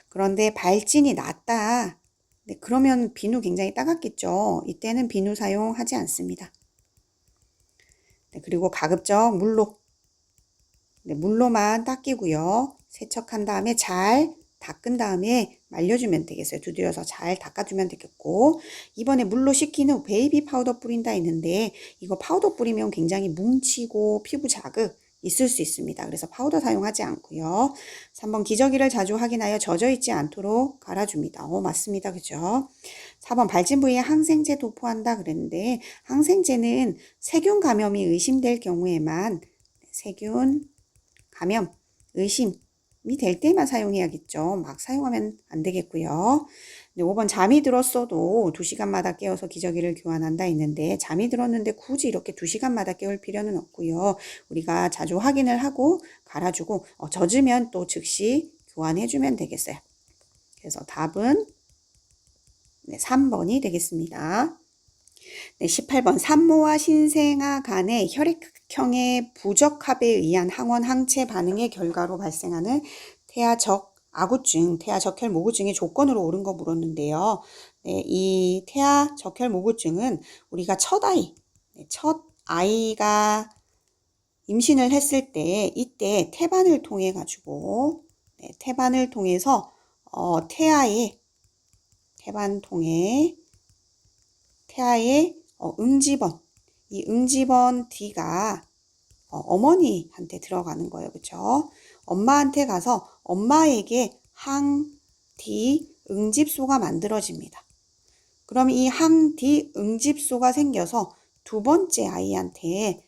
Speaker 1: 그런데 발진이 났다. 네, 그러면 비누 굉장히 따갑겠죠. 이때는 비누 사용하지 않습니다. 네, 그리고 가급적 물로, 네, 물로만 닦이고요. 세척한 다음에 잘 닦은 다음에 말려주면 되겠어요. 두드려서 잘 닦아주면 되겠고, 이번에 물로 식힌 후 베이비 파우더 뿌린다 했는데, 이거 파우더 뿌리면 굉장히 뭉치고 피부 자극 있을 수 있습니다. 그래서 파우더 사용하지 않고요. 3번 기저귀를 자주 확인하여 젖어 있지 않도록 갈아줍니다. 맞습니다. 그죠? 4번 발진 부위에 항생제 도포한다 그랬는데, 항생제는 세균 감염이 의심될 경우에만 세균 감염 의심이 될 때만 사용해야겠죠. 막 사용하면 안 되겠고요. 네, 5번 잠이 들었어도 2시간마다 깨워서 기저귀를 교환한다 했는데, 잠이 들었는데 굳이 이렇게 2시간마다 깨울 필요는 없고요. 우리가 자주 확인을 하고 갈아주고 젖으면 또 즉시 교환해주면 되겠어요. 그래서 답은 네, 3번이 되겠습니다. 네, 18번 산모와 신생아 간의 혈액형의 부적합에 의한 항원 항체 반응의 결과로 발생하는 태아적 아구증, 태아적혈모구증의 조건으로 옳은 거 물었는데요. 네, 이 태아적혈모구증은 우리가 첫 아이가 임신을 했을 때 이때 태반을 통해 가지고 태반을 통해서 태아의 응집원, 이 응집원 D가 어머니한테 들어가는 거예요. 그쵸? 엄마한테 가서 엄마에게 항D 응집소가 만들어집니다. 그럼 이 항D 응집소가 생겨서 두 번째 아이한테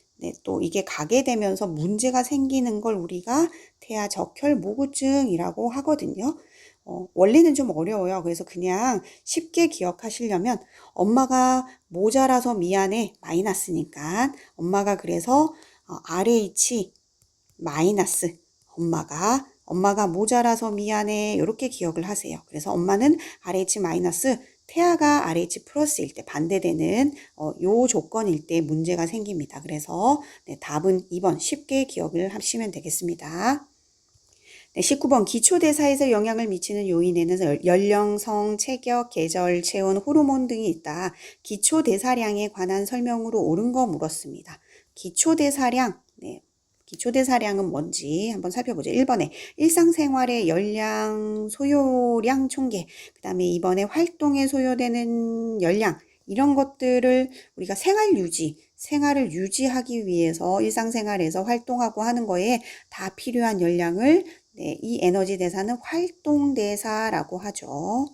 Speaker 1: 또 이게 가게 되면서 문제가 생기는 걸 우리가 태아적혈모구증이라고 하거든요. 원리는 좀 어려워요. 그래서 그냥 쉽게 기억하시려면 엄마가 모자라서 미안해 마이너스니까 엄마가 그래서 RH 마이너스 엄마가 모자라서 미안해 이렇게 기억을 하세요. 그래서 엄마는 RH 마이너스 태아가 RH 플러스일 때 반대되는 요 조건일 때 문제가 생깁니다. 그래서 네, 답은 2번 쉽게 기억을 하시면 되겠습니다. 네, 19번 기초대사에서 영향을 미치는 요인에는 연령, 성, 체격, 계절, 체온, 호르몬 등이 있다. 기초대사량에 관한 설명으로 옳은 거 물었습니다. 기초대사량, 네, 기초대사량은 뭔지 한번 살펴보죠. 1번에 일상생활의 열량, 소요량 총계, 그 다음에 2번에 활동에 소요되는 열량, 이런 것들을 우리가 생활을 유지하기 위해서 일상생활에서 활동하고 하는 거에 다 필요한 열량을 이 에너지 대사는 활동대사라고 하죠.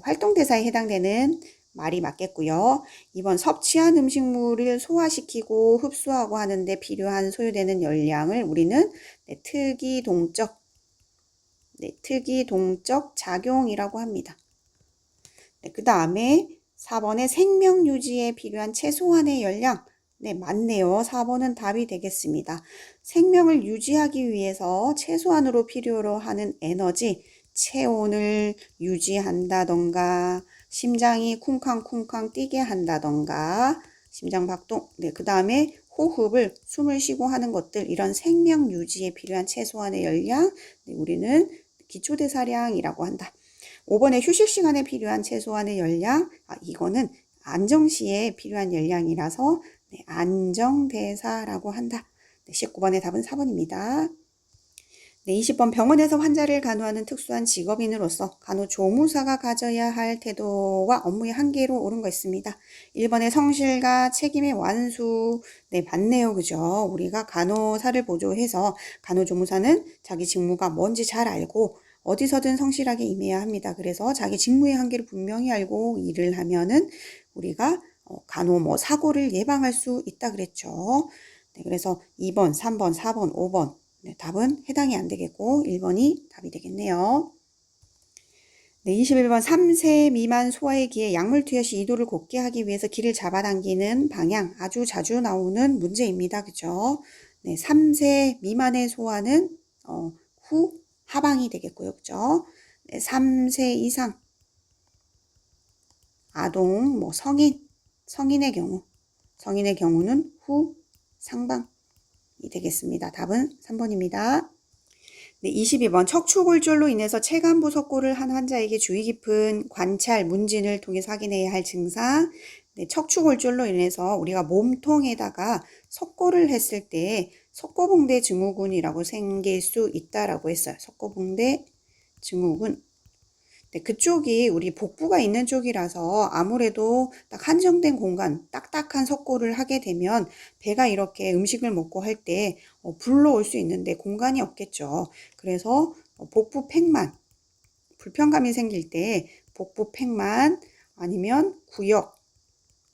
Speaker 1: 활동대사에 해당되는 말이 맞겠고요. 2번 섭취한 음식물을 소화시키고 흡수하고 하는데 필요한 소요되는 열량을 우리는 특이동적 작용이라고 합니다. 그 다음에 4번에 생명 유지에 필요한 최소한의 열량. 네, 맞네요. 4번은 답이 되겠습니다. 생명을 유지하기 위해서 최소한으로 필요로 하는 에너지, 체온을 유지한다던가, 심장이 쿵쾅쿵쾅 뛰게 한다던가, 심장박동, 네, 그 다음에 호흡을 숨을 쉬고 하는 것들, 이런 생명 유지에 필요한 최소한의 열량, 네, 우리는 기초대사량이라고 한다. 5번에 휴식 시간에 필요한 최소한의 열량, 이거는 안정시에 필요한 열량이라서 네, 안정대사라고 한다. 네, 19번의 답은 4번입니다. 네, 20번 병원에서 환자를 간호하는 특수한 직업인으로서 간호조무사가 가져야 할 태도와 업무의 한계로 옳은 거 있습니다. 1번의 성실과 책임의 완수. 네, 맞네요. 그죠? 우리가 간호사를 보조해서 간호조무사는 자기 직무가 뭔지 잘 알고 어디서든 성실하게 임해야 합니다. 그래서 자기 직무의 한계를 분명히 알고 일을 하면은 우리가 사고를 예방할 수 있다 그랬죠. 네, 그래서 2번, 3번, 4번, 5번 네, 답은 해당이 안 되겠고 1번이 답이 되겠네요. 네, 21번 3세 미만 소아의 귀에 약물 투여 시 이도를 곧게 하기 위해서 귀를 잡아당기는 방향 아주 자주 나오는 문제입니다. 그죠? 네, 3세 미만의 소아는 후 하방이 되겠고요. 그죠? 네, 3세 이상 아동, 성인의 경우는 후 상방이 되겠습니다. 답은 3번입니다. 네, 22번 척추골절로 인해서 체간부 석고를 한 환자에게 주의 깊은 관찰, 문진을 통해서 확인해야 할 증상. 네, 척추골절로 인해서 우리가 몸통에다가 석고를 했을 때 석고봉대 증후군이라고 생길 수 있다라고 했어요. 석고봉대 증후군. 네, 그쪽이 우리 복부가 있는 쪽이라서 아무래도 딱 한정된 공간, 딱딱한 석고를 하게 되면 배가 이렇게 음식을 먹고 할 때 불러올 수 있는데 공간이 없겠죠. 그래서 복부 팽만, 불편감이 생길 때 복부 팽만 아니면 구역,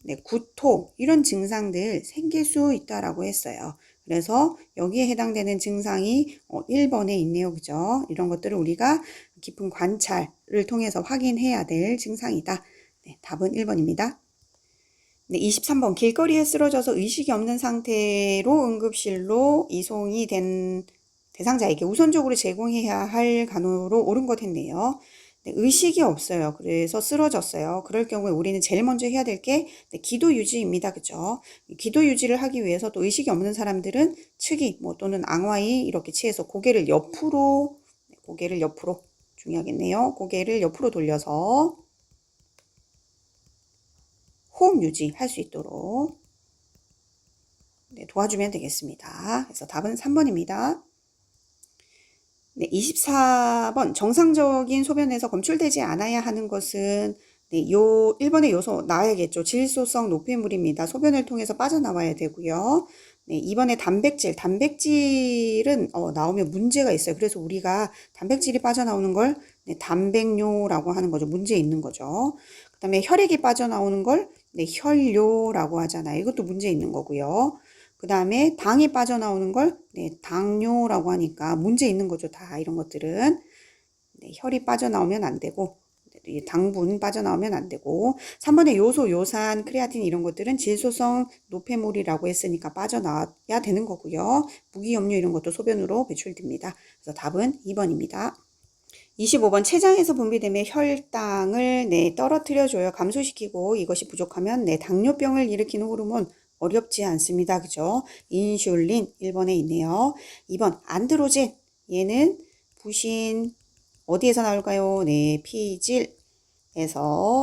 Speaker 1: 네, 구토 이런 증상들 생길 수 있다라고 했어요. 그래서 여기에 해당되는 증상이 1번에 있네요. 그죠? 이런 것들을 우리가 깊은 관찰을 통해서 확인해야 될 증상이다. 네, 답은 1번입니다. 네, 23번 길거리에 쓰러져서 의식이 없는 상태로 응급실로 이송이 된 대상자에게 우선적으로 제공해야 할 간호로 옳은 것 했네요. 네, 의식이 없어요. 그래서 쓰러졌어요. 그럴 경우에 우리는 제일 먼저 해야 될 게 기도 유지입니다. 그죠? 기도 유지를 하기 위해서 또 의식이 없는 사람들은 측이 또는 앙화이 이렇게 취해서 고개를 옆으로 중요하겠네요. 고개를 옆으로 돌려서 호흡 유지할 수 있도록 도와주면 되겠습니다. 그래서 답은 3번입니다. 네, 24번 정상적인 소변에서 검출되지 않아야 하는 것은 1번의 요소 나와야겠죠. 질소성 노폐물입니다. 소변을 통해서 빠져나와야 되고요. 네, 2번에 단백질은 나오면 문제가 있어요. 그래서 우리가 단백질이 빠져나오는 걸 단백뇨라고 하는 거죠. 문제 있는 거죠. 그 다음에 혈액이 빠져나오는 걸 혈뇨라고 하잖아요. 이것도 문제 있는 거고요. 그 다음에 당이 빠져나오는 걸 당뇨라고 하니까 문제 있는 거죠. 다 이런 것들은 혈이 빠져나오면 안 되고 당분 빠져나오면 안 되고 3번의 요소, 요산, 크레아틴 이런 것들은 질소성 노폐물이라고 했으니까 빠져나와야 되는 거고요. 무기염류 이런 것도 소변으로 배출됩니다. 그래서 답은 2번입니다. 25번 췌장에서 분비되며 혈당을 떨어뜨려줘요. 감소시키고 이것이 부족하면 당뇨병을 일으키는 호르몬 어렵지 않습니다. 그죠? 인슐린 1번에 있네요. 2번 안드로젠 얘는 부신 어디에서 나올까요? 네, 피질에서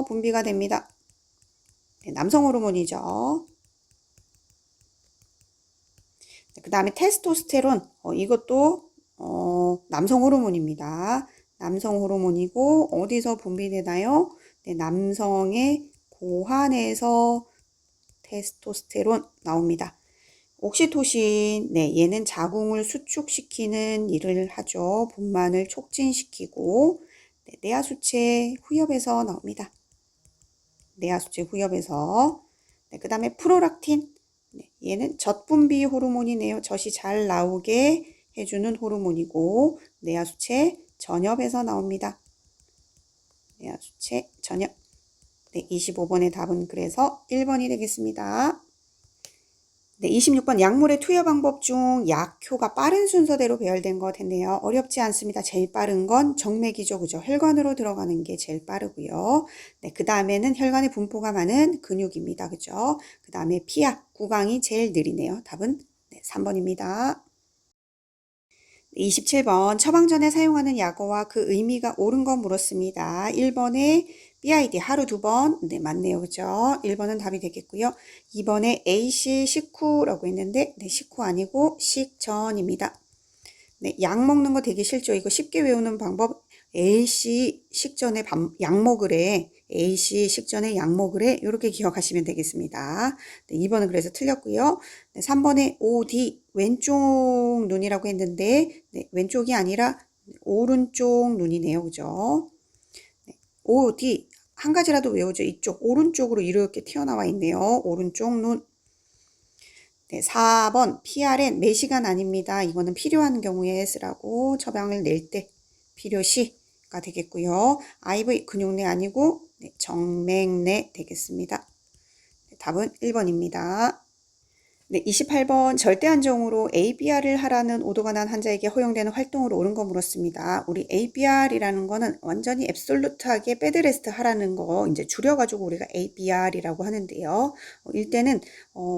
Speaker 1: 분비가 됩니다. 네, 남성 호르몬이죠. 그 다음에 테스토스테론 이것도 남성 호르몬입니다. 남성 호르몬이고 어디서 분비되나요? 네, 남성의 고환에서 테스토스테론 나옵니다. 옥시토신, 얘는 자궁을 수축시키는 일을 하죠. 분만을 촉진시키고 뇌하수체 후엽에서 나옵니다. 뇌하수체 후엽에서. 그 다음에 프로락틴, 얘는 젖분비 호르몬이네요. 젖이 잘 나오게 해주는 호르몬이고 뇌하수체 전엽에서 나옵니다. 뇌하수체 전엽. 네, 25번의 답은 그래서 1번이 되겠습니다. 네, 26번 약물의 투여 방법 중 약효가 빠른 순서대로 배열된 것 했네요. 어렵지 않습니다. 제일 빠른 건 정맥이죠. 그죠? 혈관으로 들어가는 게 제일 빠르고요. 네, 그 다음에는 혈관에 분포가 많은 근육입니다. 그죠? 그 다음에 피약, 구강이 제일 느리네요. 답은 3번입니다. 27번 처방 전에 사용하는 약어와 그 의미가 옳은 건 물었습니다. 1번에 BID 하루 2번 맞네요. 그죠? 1번은 답이 되겠고요. 2번에 AC 식후라고 했는데 식후 아니고 식전입니다. 약 먹는 거 되게 싫죠. 이거 쉽게 외우는 방법 AC 식전에 약 먹으래. AC 식전에 약 먹으래. 이렇게 기억하시면 되겠습니다. 2번은 그래서 틀렸고요. 3번에 OD 왼쪽 눈이라고 했는데 왼쪽이 아니라 오른쪽 눈이네요. 그죠? OD 한 가지라도 외우죠. 이쪽 오른쪽으로 이렇게 튀어나와 있네요. 오른쪽 눈. 4번 PRN 매시간 아닙니다. 이거는 필요한 경우에 쓰라고 처방을 낼 때 필요시가 되겠고요. IV 근육내 아니고 정맥내 되겠습니다. 답은 1번입니다. 네, 28번 절대 안정으로 ABR을 하라는 오도가 난 환자에게 허용되는 활동으로 옳은 거 물었습니다. 우리 ABR이라는 거는 완전히 앱솔루트하게 베드레스트 하라는 거 이제 줄여가지고 우리가 ABR이라고 하는데요. 이때는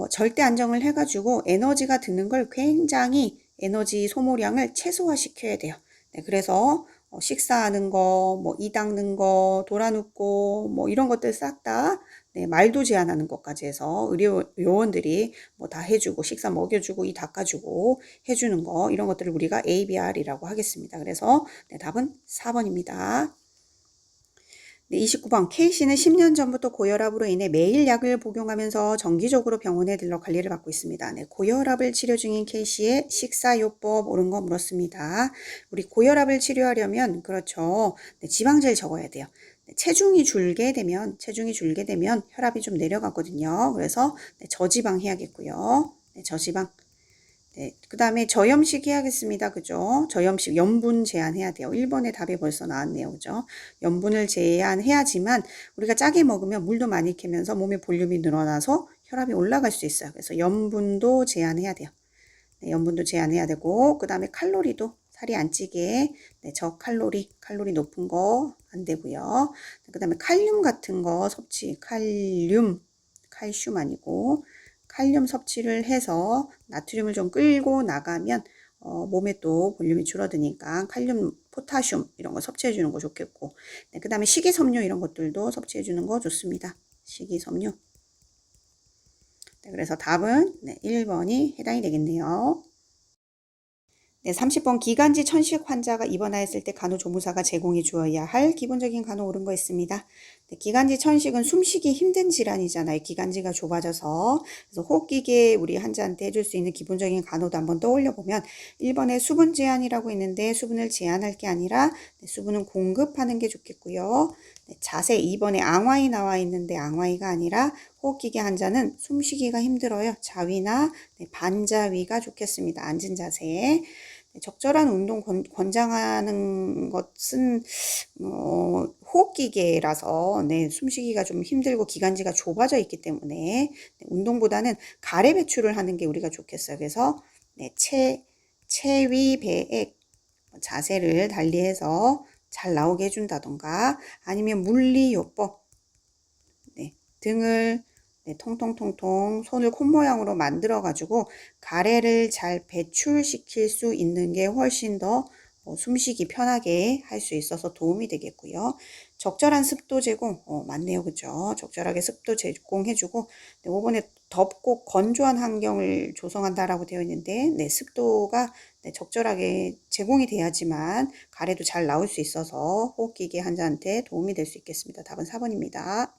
Speaker 1: 절대 안정을 해가지고 에너지가 드는 걸 굉장히 에너지 소모량을 최소화시켜야 돼요. 네, 그래서 식사하는 거, 뭐 이 닦는 거, 돌아 눕고 뭐 이런 것들 싹 다 네, 말도 제한하는 것까지 해서 의료 요원들이 뭐 다 해주고 식사 먹여주고 이 닦아주고 해주는 거 이런 것들을 우리가 ABR이라고 하겠습니다. 그래서 네, 답은 4번입니다. 네, 29번 K씨는 10년 전부터 고혈압으로 인해 매일 약을 복용하면서 정기적으로 병원에 들러 관리를 받고 있습니다. 네, 고혈압을 치료 중인 K씨의 식사요법 옳은 거 물었습니다. 우리 고혈압을 치료하려면 그렇죠. 네, 지방제를 적어야 돼요. 네, 체중이 줄게 되면 혈압이 좀 내려가거든요. 그래서 네, 저지방 해야겠고요. 네, 저지방. 네, 그 다음에 저염식 해야겠습니다. 그죠? 저염식, 염분 제한해야 돼요. 1번의 답이 벌써 나왔네요. 그죠? 염분을 제한해야지만 우리가 짜게 먹으면 물도 많이 캐면서 몸의 볼륨이 늘어나서 혈압이 올라갈 수 있어요. 그래서 염분도 제한해야 돼요. 네, 염분도 제한해야 되고, 그 다음에 칼로리도 살이 안 찌게, 네, 저칼로리, 칼로리 높은 거 안 되고요. 그 다음에 칼륨 같은 거 섭취, 칼슘 아니고, 칼륨 섭취를 해서 나트륨을 좀 끌고 나가면 몸에 또 볼륨이 줄어드니까 칼륨, 포타슘 이런 거 섭취해 주는 거 좋겠고, 네, 그 다음에 식이섬유 이런 것들도 섭취해 주는 거 좋습니다. 식이섬유. 네, 그래서 답은 네, 1번이 해당이 되겠네요. 네, 30번 기관지 천식 환자가 입원하였을 때 간호조무사가 제공해 주어야 할 기본적인 간호 옳은 거 있습니다. 네, 기관지 천식은 숨쉬기 힘든 질환이잖아요. 기관지가 좁아져서. 그래서 호흡기계 우리 환자한테 해줄 수 있는 기본적인 간호도 한번 떠올려 보면 1번에 수분 제한이라고 있는데 수분을 제한할 게 아니라 네, 수분은 공급하는 게 좋겠고요. 네, 자세 2번에 앙화이 나와 있는데 앙화이가 아니라 호흡기계 환자는 숨쉬기가 힘들어요. 자위나 네, 반자위가 좋겠습니다. 앉은 자세. 적절한 운동 권장하는 것은 호흡기계라서 네, 숨쉬기가 좀 힘들고 기관지가 좁아져 있기 때문에 네, 운동보다는 가래 배출을 하는 게 우리가 좋겠어요. 그래서 네, 체위 배액 자세를 달리해서 잘 나오게 해준다던가 아니면 물리요법 네, 등을 네, 통통통통 손을 콧 모양으로 만들어 가지고 가래를 잘 배출시킬 수 있는 게 훨씬 더 숨쉬기 편하게 할 수 있어서 도움이 되겠고요. 적절한 습도 제공, 맞네요. 그죠? 적절하게 습도 제공해주고, 네, 5번에 덥고 건조한 환경을 조성한다라고 되어 있는데, 네, 습도가 네, 적절하게 제공이 돼야지만 가래도 잘 나올 수 있어서 호흡기계 환자한테 도움이 될 수 있겠습니다. 답은 4번입니다.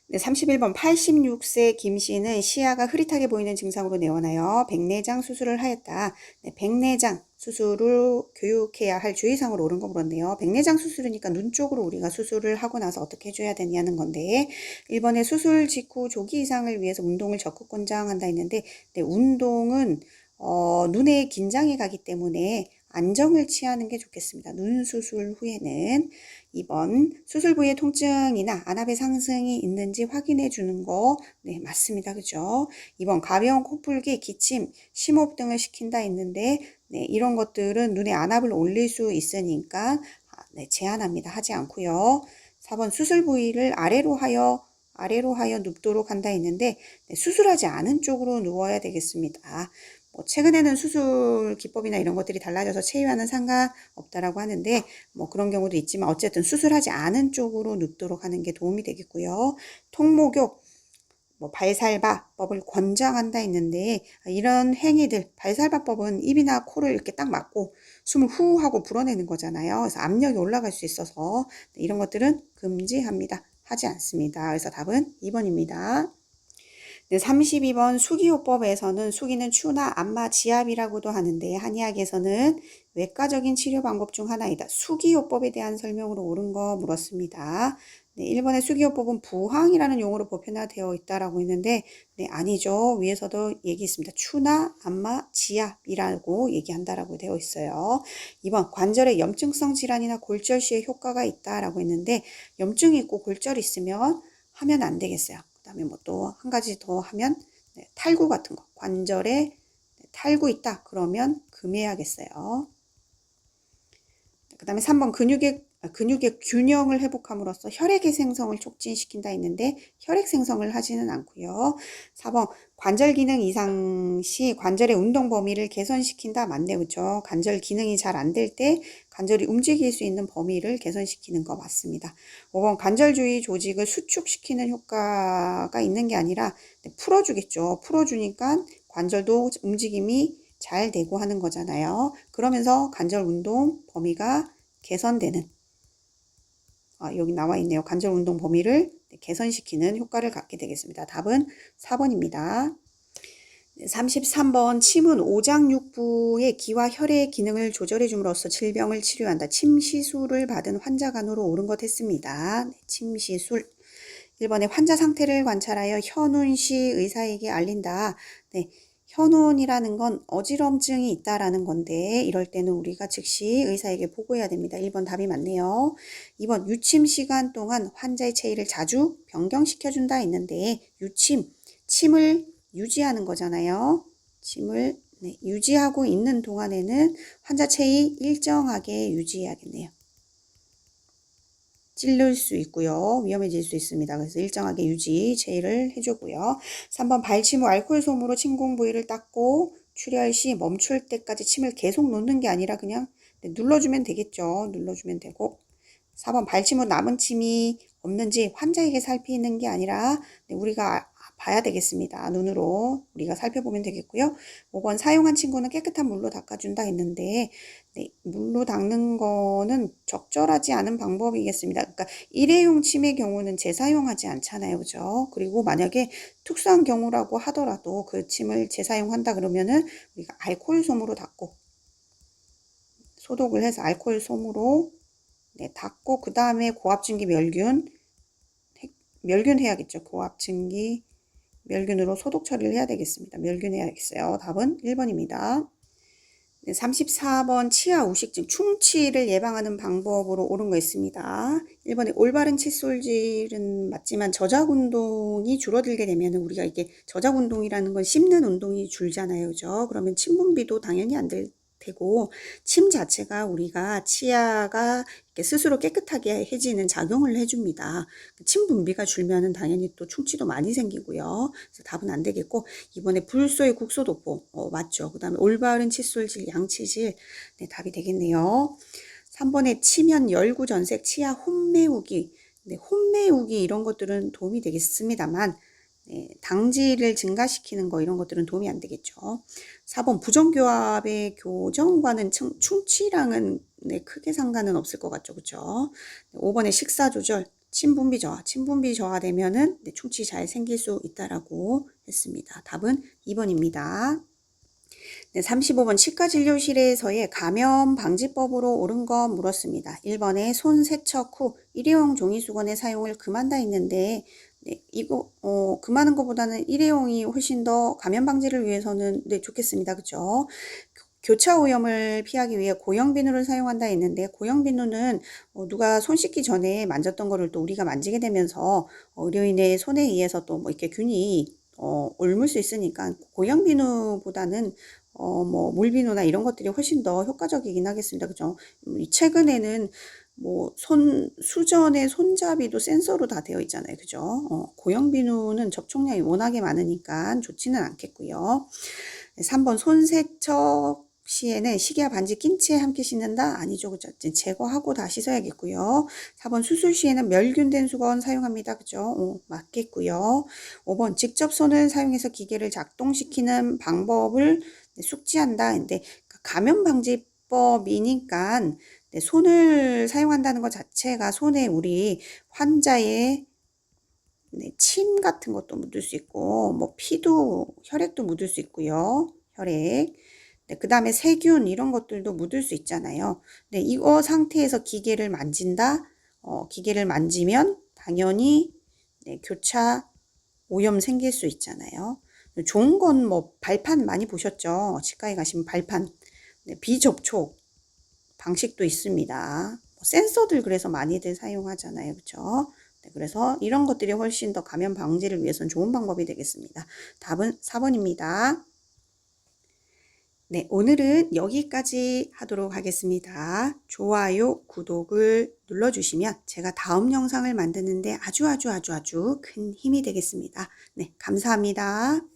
Speaker 1: 네, 31번 86세 김 씨는 시야가 흐릿하게 보이는 증상으로 내원하여 백내장 수술을 하였다. 네, 백내장 수술을 교육해야 할 주의사항을 옳은 거 물었네요. 백내장 수술이니까 눈 쪽으로 우리가 수술을 하고 나서 어떻게 해줘야 되냐는 건데 1번에 수술 직후 조기 이상을 위해서 운동을 적극 권장한다 했는데 네, 운동은 눈에 긴장이 가기 때문에 안정을 취하는 게 좋겠습니다. 눈 수술 후에는 2번 수술 부위에 통증이나 안압의 상승이 있는지 확인해 주는 거 네, 맞습니다. 그죠? 2번 가벼운 코풀기, 기침, 심호흡 등을 시킨다 했는데 네, 이런 것들은 눈의 안압을 올릴 수 있으니까 네, 제한합니다. 하지 않고요. 4번 수술 부위를 아래로 하여 눕도록 한다 했는데 네, 수술하지 않은 쪽으로 누워야 되겠습니다. 뭐 최근에는 수술 기법이나 이런 것들이 달라져서 체위와는 상관없다라고 하는데 뭐 그런 경우도 있지만 어쨌든 수술하지 않은 쪽으로 눕도록 하는 게 도움이 되겠고요. 통목욕, 뭐 발살바법을 권장한다 했는데 이런 행위들 발살바법은 입이나 코를 이렇게 딱 막고 숨을 후 하고 불어내는 거잖아요. 그래서 압력이 올라갈 수 있어서 이런 것들은 금지합니다. 하지 않습니다. 그래서 답은 2번입니다. 네, 32번 수기요법에서는 수기는 추나 안마 지압이라고도 하는데 한의학에서는 외과적인 치료 방법 중 하나이다. 수기요법에 대한 설명으로 옳은 거 물었습니다. 네, 1번의 수기요법은 부항이라는 용어로 보편화되어 있다라고 했는데 네, 아니죠. 위에서도 얘기했습니다. 추나 안마 지압이라고 얘기한다라고 되어 있어요. 2번 관절의 염증성 질환이나 골절 시에 효과가 있다라고 했는데 염증이 있고 골절이 있으면 하면 안 되겠어요. 그 다음에 뭐 또 한 가지 더 하면 네, 탈구 같은 거 관절에 탈구 있다 그러면 금해야겠어요. 그 다음에 3번 근육의 균형을 회복함으로써 혈액의 생성을 촉진시킨다 했는데 혈액 생성을 하지는 않고요. 4번 관절 기능 이상 시 관절의 운동 범위를 개선시킨다. 맞네, 그죠? 관절 기능이 잘 안 될 때 관절이 움직일 수 있는 범위를 개선시키는 거 맞습니다. 5번 관절 주위 조직을 수축시키는 효과가 있는 게 아니라 풀어주겠죠. 풀어주니까 관절도 움직임이 잘 되고 하는 거잖아요. 그러면서 관절 운동 범위가 개선되는, 여기 나와 있네요. 관절 운동 범위를 개선시키는 효과를 갖게 되겠습니다. 답은 4번입니다. 33번 침은 오장육부의 기와 혈의 기능을 조절해 줌으로써 질병을 치료한다. 침시술을 받은 환자 간으로 옳은 것 했습니다. 침시술. 1번에 환자 상태를 관찰하여 현운시 의사에게 알린다. 네, 현운이라는 건 어지럼증이 있다라는 건데 이럴 때는 우리가 즉시 의사에게 보고해야 됩니다. 1번 답이 맞네요. 2번 유침 시간 동안 환자의 체위를 자주 변경시켜준다 했는데 침을 유지하는 거잖아요. 침을 유지하고 있는 동안에는 환자 체위 일정하게 유지해야겠네요. 찔릴 수 있고요. 위험해질 수 있습니다. 그래서 일정하게 유지, 체위를 해주고요. 3번 발침 후 알코올 솜으로 침공 부위를 닦고 출혈 시 멈출 때까지 침을 계속 놓는 게 아니라 그냥 눌러주면 되겠죠. 눌러주면 되고. 4번 발침 후 남은 침이 없는지 환자에게 살피는 게 아니라 우리가 봐야 되겠습니다. 눈으로 우리가 살펴보면 되겠고요. 5번 사용한 침구는 깨끗한 물로 닦아준다 했는데 물로 닦는 거는 적절하지 않은 방법이겠습니다. 그러니까 일회용 침의 경우는 재사용하지 않잖아요. 그죠? 그리고 만약에 특수한 경우라고 하더라도 그 침을 재사용한다 그러면은 우리가 알코올 솜으로 닦고 소독을 해서 알코올 솜으로 닦고 그 다음에 고압증기 멸균 해야겠죠. 고압증기 멸균으로 소독 처리를 해야 되겠습니다. 멸균해야겠어요. 답은 1번입니다. 34번 치아 우식증 충치를 예방하는 방법으로 옳은 거 있습니다. 1번에 올바른 칫솔질은 맞지만 저작 운동이 줄어들게 되면 우리가 이게 저작 운동이라는 건 씹는 운동이 줄잖아요. 그죠? 그러면 침 분비도 당연히 안 될 테고 침 자체가 우리가 치아가 이렇게 스스로 깨끗하게 해지는 작용을 해줍니다. 침 분비가 줄면은 당연히 또 충치도 많이 생기고요. 그래서 답은 안 되겠고 이번에 불소의 국소독보 맞죠. 그 다음에 올바른 칫솔질, 양치질 답이 되겠네요. 3번에 치면 열구 전색, 치아 홈메우기 홈메우기 이런 것들은 도움이 되겠습니다만 당질을 증가시키는 거 이런 것들은 도움이 안 되겠죠. 4번 부정교합의 교정과는 충치랑은 크게 상관은 없을 것 같죠. 그렇죠? 5번에 식사조절, 침분비 저하되면은 충치 잘 생길 수 있다라고 했습니다. 답은 2번입니다. 35번 치과진료실에서의 감염 방지법으로 옳은 거 물었습니다. 1번에 손 세척 후 일회용 종이수건의 사용을 금한다 했는데 이거 금하는 것보다는 일회용이 훨씬 더 감염 방지를 위해서는 좋겠습니다. 그죠? 교차 오염을 피하기 위해 고형비누를 사용한다 했는데 고형비누는 누가 손 씻기 전에 만졌던 거를 또 우리가 만지게 되면서 의료인의 손에 의해서 또 뭐 이렇게 균이 옮을 수 있으니까 고형비누보다는 뭐 물비누나 이런 것들이 훨씬 더 효과적이긴 하겠습니다. 그죠? 최근에는 뭐 수전의 손잡이도 센서로 다 되어 있잖아요. 그죠? 고형비누는 접촉량이 워낙에 많으니까 좋지는 않겠고요. 3번 손 세척 시에는 시계와 반지 낀 채 함께 씻는다? 아니죠. 그죠? 제거하고 다 씻어야겠고요. 4번 수술 시에는 멸균된 수건 사용합니다. 그죠? 맞겠고요. 5번 직접 손을 사용해서 기계를 작동시키는 방법을 숙지한다. 근데 감염 방지법이니까 손을 사용한다는 것 자체가 손에 우리 환자의 침 같은 것도 묻을 수 있고 뭐 피도 혈액도 묻을 수 있고요. 혈액. 그 다음에 세균 이런 것들도 묻을 수 있잖아요. 이거 상태에서 기계를 만진다. 기계를 만지면 당연히 교차 오염 생길 수 있잖아요. 좋은 건 뭐 발판 많이 보셨죠? 치과에 가시면 발판 비접촉 방식도 있습니다. 센서들 그래서 많이들 사용하잖아요. 그렇죠? 그래서 이런 것들이 훨씬 더 감염 방지를 위해서는 좋은 방법이 되겠습니다. 답은 4번입니다. 네, 오늘은 여기까지 하도록 하겠습니다. 좋아요, 구독을 눌러주시면 제가 다음 영상을 만드는데 아주 큰 힘이 되겠습니다. 네, 감사합니다.